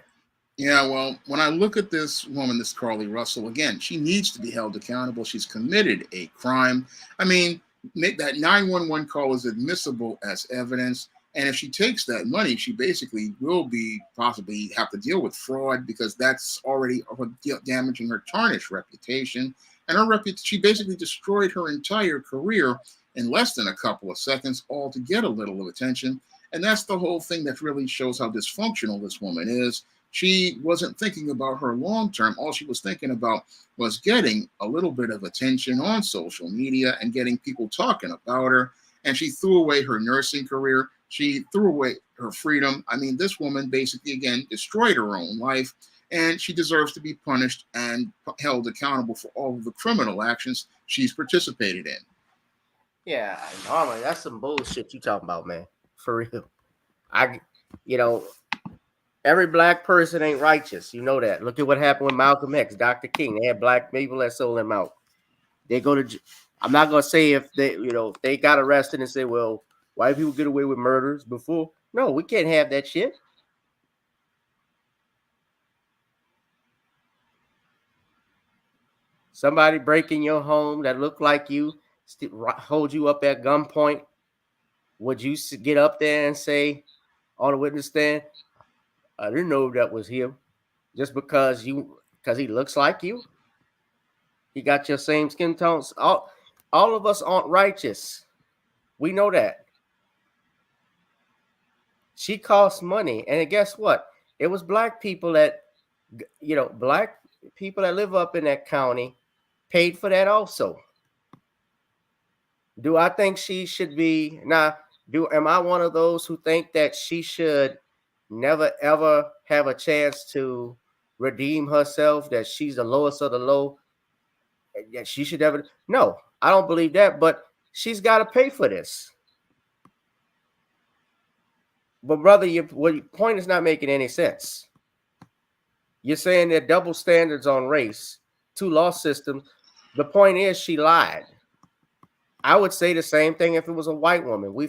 Yeah, well, when I look at this woman, this Carlee Russell, again, she needs to be held accountable. She's committed a crime. I mean, that 911 call is admissible as evidence. And if she takes that money, she basically will be possibly have to deal with fraud, because that's already damaging her tarnished reputation. And she basically destroyed her entire career in less than a couple of seconds, all to get a little of attention. And that's the whole thing that really shows how dysfunctional this woman is. She wasn't thinking about her long term. All she was thinking about was getting a little bit of attention on social media and getting people talking about her. And she threw away her nursing career. She threw away her freedom. I mean, this woman basically, again, destroyed her own life, and she deserves to be punished and held accountable for all of the criminal actions she's participated in. Yeah, normally that's some bullshit you talking about, man. For real. Every black person ain't righteous. You know that. Look at what happened with Malcolm X, Dr. King. They had black people that sold them out. They go to, I'm not going to say if they got arrested and say, well, white people get away with murders before. No, we can't have that shit. Somebody breaking your home that look like you, hold you up at gunpoint. Would you get up there and say on the witness stand, I didn't know that was him, just because he looks like you? He got your same skin tones. All of us aren't righteous. We know that. She costs money, and guess what? It was black people that, black people that live up in that county paid for that also. Do I think she should be am I one of those who think that she should never ever have a chance to redeem herself, that she's the lowest of the low, that she should ever? No, I don't believe that, but she's got to pay for this. But brother, your point is not making any sense. You're saying there are double standards on race, two law systems. The point is she lied. I would say the same thing if it was a white woman. We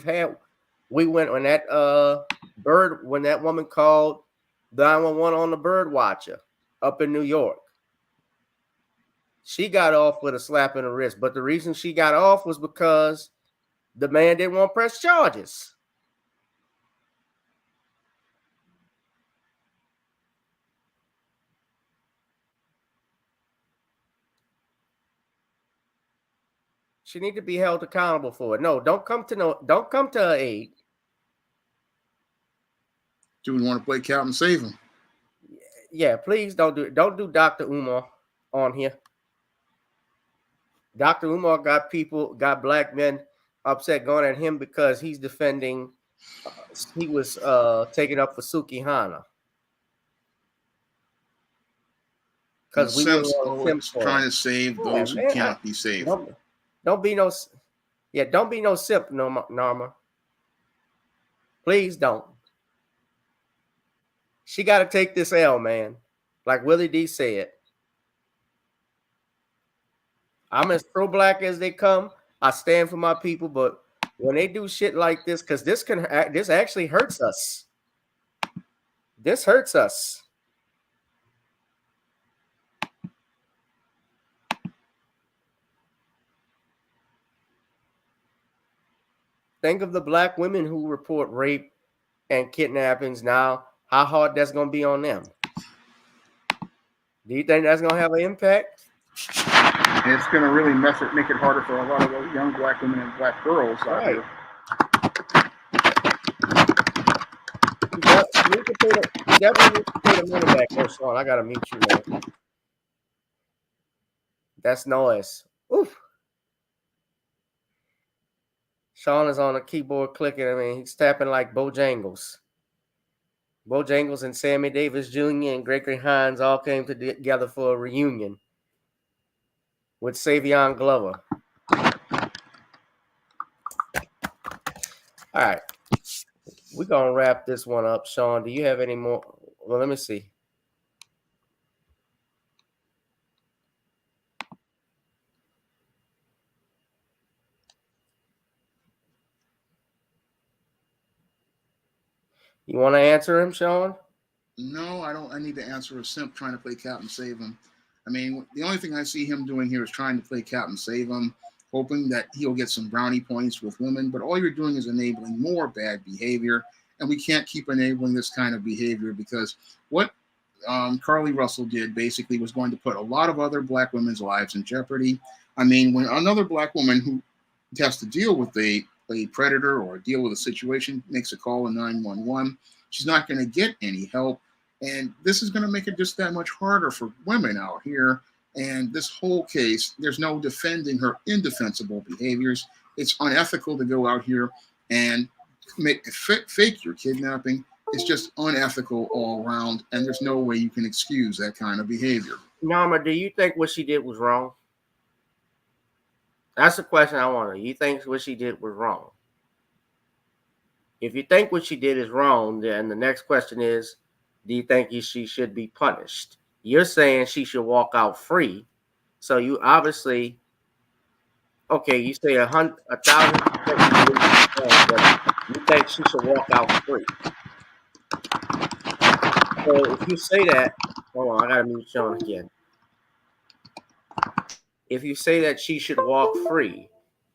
went on that when that woman called 911 on the bird watcher up in New York. She got off with a slap in the wrist, but the reason she got off was because the man didn't want to press charges. She need to be held accountable for it. No, don't come to her aid. Dude, want to play count and save him? Yeah, please don't do it. Don't do Dr. Umar on here. Dr. Umar got black men upset going at him because he's defending. He was taking up for Suki Hana. Because we were trying to save those who cannot be saved. Don't be no simp, Norma. Please don't. She got to take this L, man. Like Willie D said. I'm as pro-black as they come. I stand for my people, but when they do shit like this, because this actually hurts us. This hurts us. Think of the black women who report rape and kidnappings now, how hard that's going to be on them. Do you think that's going to have an impact? It's going to really make it harder for a lot of those young black women and black girls out here. You definitely need to pay the money back. Oh, Sean, I got to mute you, man. That's noise. Oof. Sean is on the keyboard clicking. I mean, he's tapping like Bojangles. Bojangles and Sammy Davis Jr. and Gregory Hines all came together for a reunion with Savion Glover. All right. We're going to wrap this one up. Sean, do you have any more? Well, let me see. You want to answer him, Sean? No, I don't. I need to answer a simp trying to play Captain Save him. I mean, the only thing I see him doing here is trying to play Captain Save him, hoping that he'll get some brownie points with women. But all you're doing is enabling more bad behavior. And we can't keep enabling this kind of behavior, because what Carlee Russell did basically was going to put a lot of other black women's lives in jeopardy. I mean, when another black woman who has to deal with a predator or deal with a situation makes a call to 911, she's not going to get any help. And this is going to make it just that much harder for women out here. And this whole case, there's no defending her indefensible behaviors. It's unethical to go out here and fake your kidnapping. It's just unethical all around, and there's no way you can excuse that kind of behavior. Norma, do you think what she did was wrong? That's the question I want to. You think what she did was wrong? If you think what she did is wrong, then the next question is, do you think she should be punished? You're saying she should walk out free. So you obviously, okay, you say 1,000%, but you think she should walk out free. So if you say that, hold on, I gotta mute Sean again. If you say that she should walk free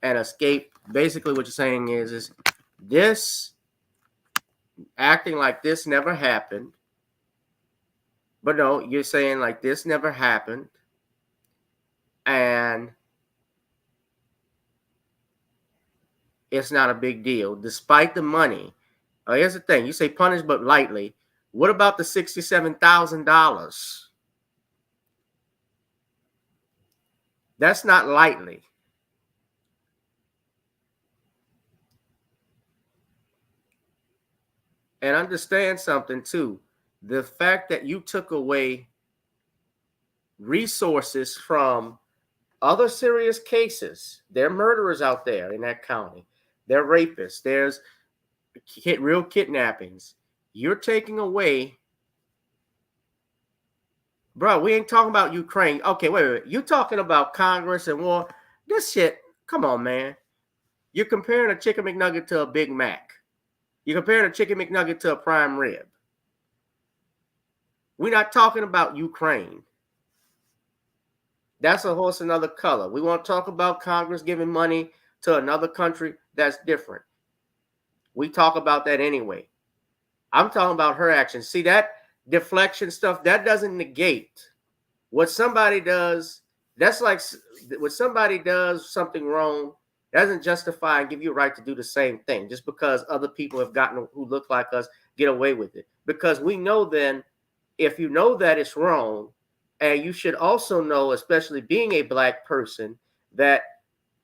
and escape, basically what you're saying is this acting like this never happened. But no, you're saying like this never happened. And it's not a big deal, despite the money. Here's the thing. You say punish but lightly. What about the $67,000? That's not lightly. And understand something too. The fact that you took away resources from other serious cases. There are murderers out there in that county. There are rapists. There's real kidnappings. You're taking away. Bro, we ain't talking about Ukraine. Okay, wait. You talking about Congress and war. This shit, come on, man. You're comparing a chicken McNugget to a Big Mac. You're comparing a chicken McNugget to a prime rib. We're not talking about Ukraine. That's a horse another color. We want to talk about Congress giving money to another country. That's different. We talk about that anyway. I'm talking about her actions. See, that deflection stuff, that doesn't negate what somebody does. That's like when somebody does something wrong, doesn't justify and give you a right to do the same thing just because other people have gotten who look like us get away with it. Because we know then, if you know that it's wrong, and you should also know, especially being a black person, that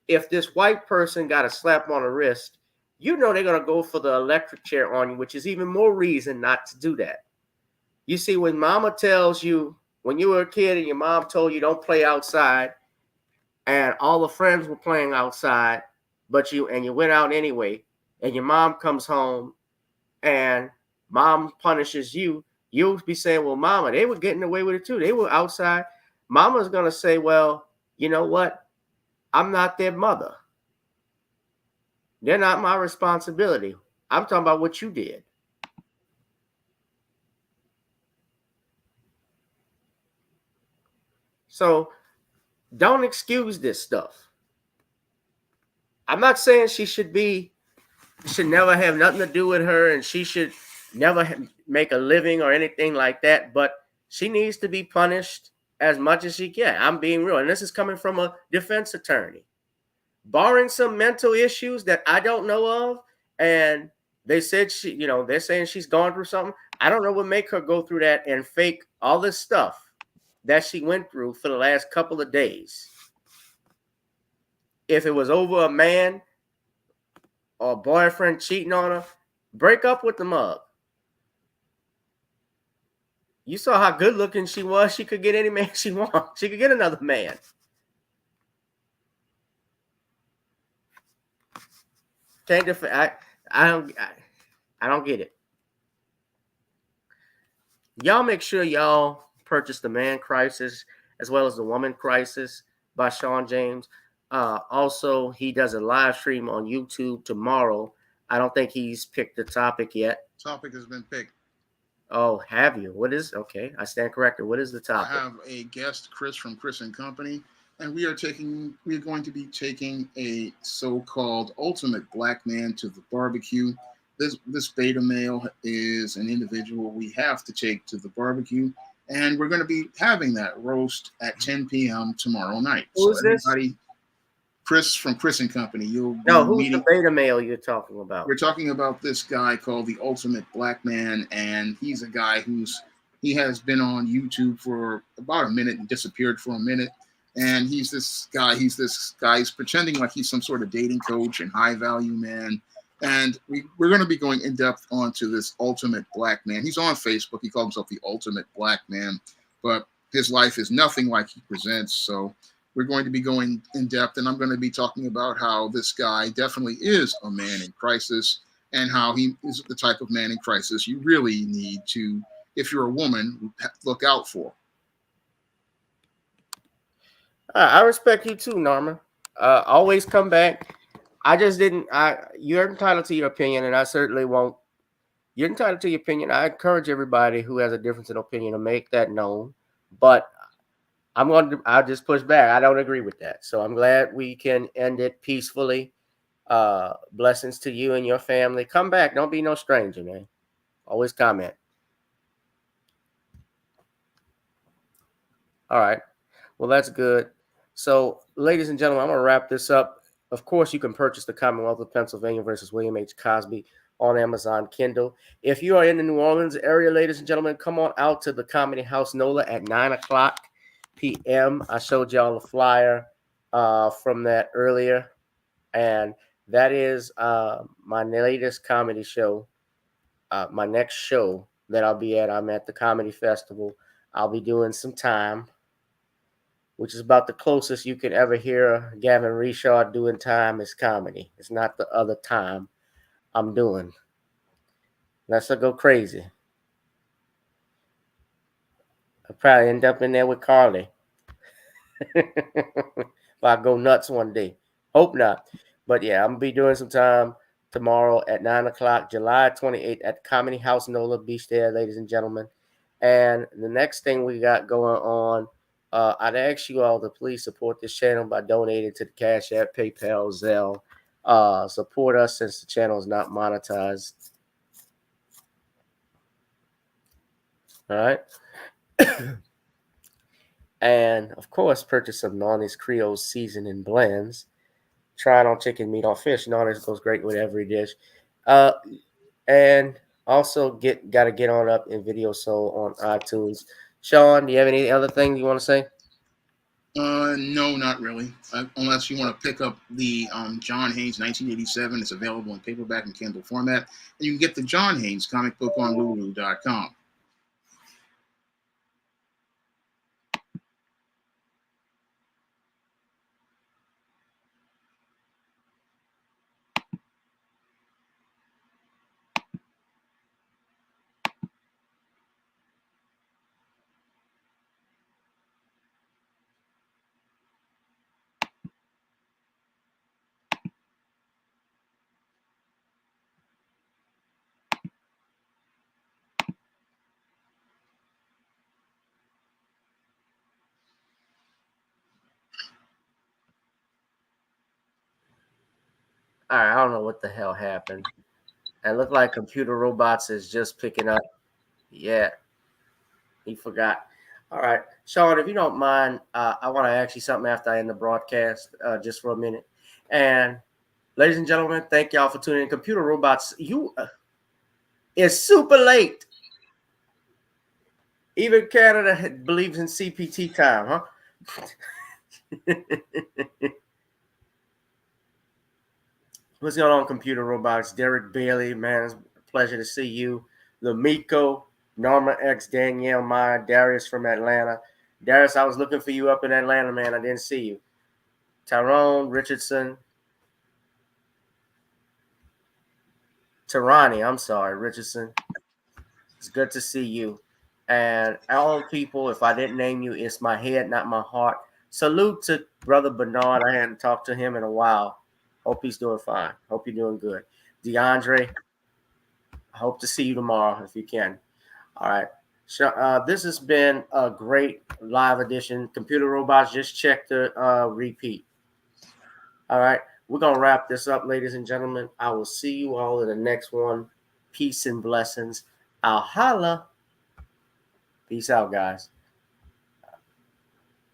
if this white person got a slap on the wrist, you know they're going to go for the electric chair on you, which is even more reason not to do that. You see, when mama tells you, when you were a kid and your mom told you don't play outside, and all the friends were playing outside, but you went out anyway, and your mom comes home and mom punishes you, you'll be saying, well, mama, they were getting away with it too. They were outside. Mama's going to say, well, you know what? I'm not their mother. They're not my responsibility. I'm talking about what you did. So don't excuse this stuff. I'm not saying she should never have nothing to do with her and she should never make a living or anything like that, but she needs to be punished as much as she can. I'm being real. And this is coming from a defense attorney. Barring some mental issues that I don't know of, and they said they're saying she's gone through something. I don't know what make her go through that and fake all this stuff that she went through for the last couple of days. If it was over a man or a boyfriend cheating on her, break up with the mug. You saw how good looking she was. She could get any man she wants. She could get another man. Can't defend. I don't get it. Y'all make sure y'all purchase The Man Crisis as well as The Woman Crisis by Sean James. Also, he does a live stream on YouTube tomorrow. I don't think he's picked the topic yet. Topic has been picked. Oh, have you? What is, okay, I stand corrected. What is the topic? I have a guest, Chris from Chris and Company, and we are going to be taking a so-called ultimate black man to the barbecue. This beta male is an individual we have to take to the barbecue, and we're going to be having that roast at 10 p.m. tomorrow night. Who's this? Chris from Chris and Company. You'll be No, who's meeting. the beta male you're talking about? We're talking about this guy called the Ultimate Black Man, and he's a guy he has been on YouTube for about a minute and disappeared for a minute. And he's this guy. He's pretending like he's some sort of dating coach and high value man. And we're going to be going in depth onto this Ultimate Black Man. He's on Facebook. He calls himself the Ultimate Black Man, but his life is nothing like he presents. So we're going to be going in depth, and I'm going to be talking about how this guy definitely is a man in crisis and how he is the type of man in crisis you really need to, if you're a woman, look out for. I respect you too, Norma. Always come back. I just didn't. You're entitled to your opinion, and I certainly won't. You're entitled to your opinion. I encourage everybody who has a difference in opinion to make that known, but I'll just push back. I don't agree with that. So I'm glad we can end it peacefully. Blessings to you and your family. Come back. Don't be no stranger, man. Always comment. All right. Well, that's good. So, ladies and gentlemen, I'm going to wrap this up. Of course, you can purchase The Commonwealth of Pennsylvania versus William H. Cosby on Amazon Kindle. If you are in the New Orleans area, ladies and gentlemen, come on out to the Comedy House NOLA at 9:00 p.m. I showed y'all a flyer from that earlier, and that is my latest comedy show. My next show that I'll be at, I'm at the Comedy Festival. I'll be doing some time, which is about the closest you can ever hear Gavin Richard doing time is comedy. It's not the other time I'm doing. Let's go crazy. I'll probably end up in there with Carlee. If I go nuts one day. Hope not. But yeah, I'm going to be doing some time tomorrow at 9:00, July 28th at Comedy House NOLA. Be there, ladies and gentlemen. And the next thing we got going on, I'd ask you all to please support this channel by donating to the CashApp, PayPal, Zelle. Support us since the channel is not monetized. All right. And of course, purchase some Nani's Creole seasoning blends. Try it on chicken, meat, or fish. Nani's goes great with every dish. And also gotta get on up in Video Soul on iTunes. Sean, do you have any other thing you want to say? No, not really. Unless you want to pick up the John Haynes 1987. It's available in paperback and Kindle format. And you can get the John Haynes comic book on Lulu.com. All right, I don't know what the hell happened. It looked like Computer Robots is just picking up. Yeah, he forgot. All right, Sean, if you don't mind, I want to ask you something after I end the broadcast, just for a minute. And ladies and gentlemen, thank y'all for tuning in. Computer Robots, it's super late. Even Canada believes in CPT time, huh? What's going on, Computer Robots? Derek Bailey, man, it's a pleasure to see you. Lamiko, Norma X, Danielle Meyer, Darius from Atlanta. Darius, I was looking for you up in Atlanta, man. I didn't see you. Tyrone Richardson. Ronnie, I'm sorry, Richardson. It's good to see you. And all people, if I didn't name you, it's my head, not my heart. Salute to Brother Bernard. I hadn't talked to him in a while. Hope he's doing fine. Hope you're doing good. DeAndre, I hope to see you tomorrow if you can. All right. So, this has been a great live edition. Computer Robots, just check the repeat. All right. We're going to wrap this up, ladies and gentlemen. I will see you all in the next one. Peace and blessings. I'll holla. Peace out, guys.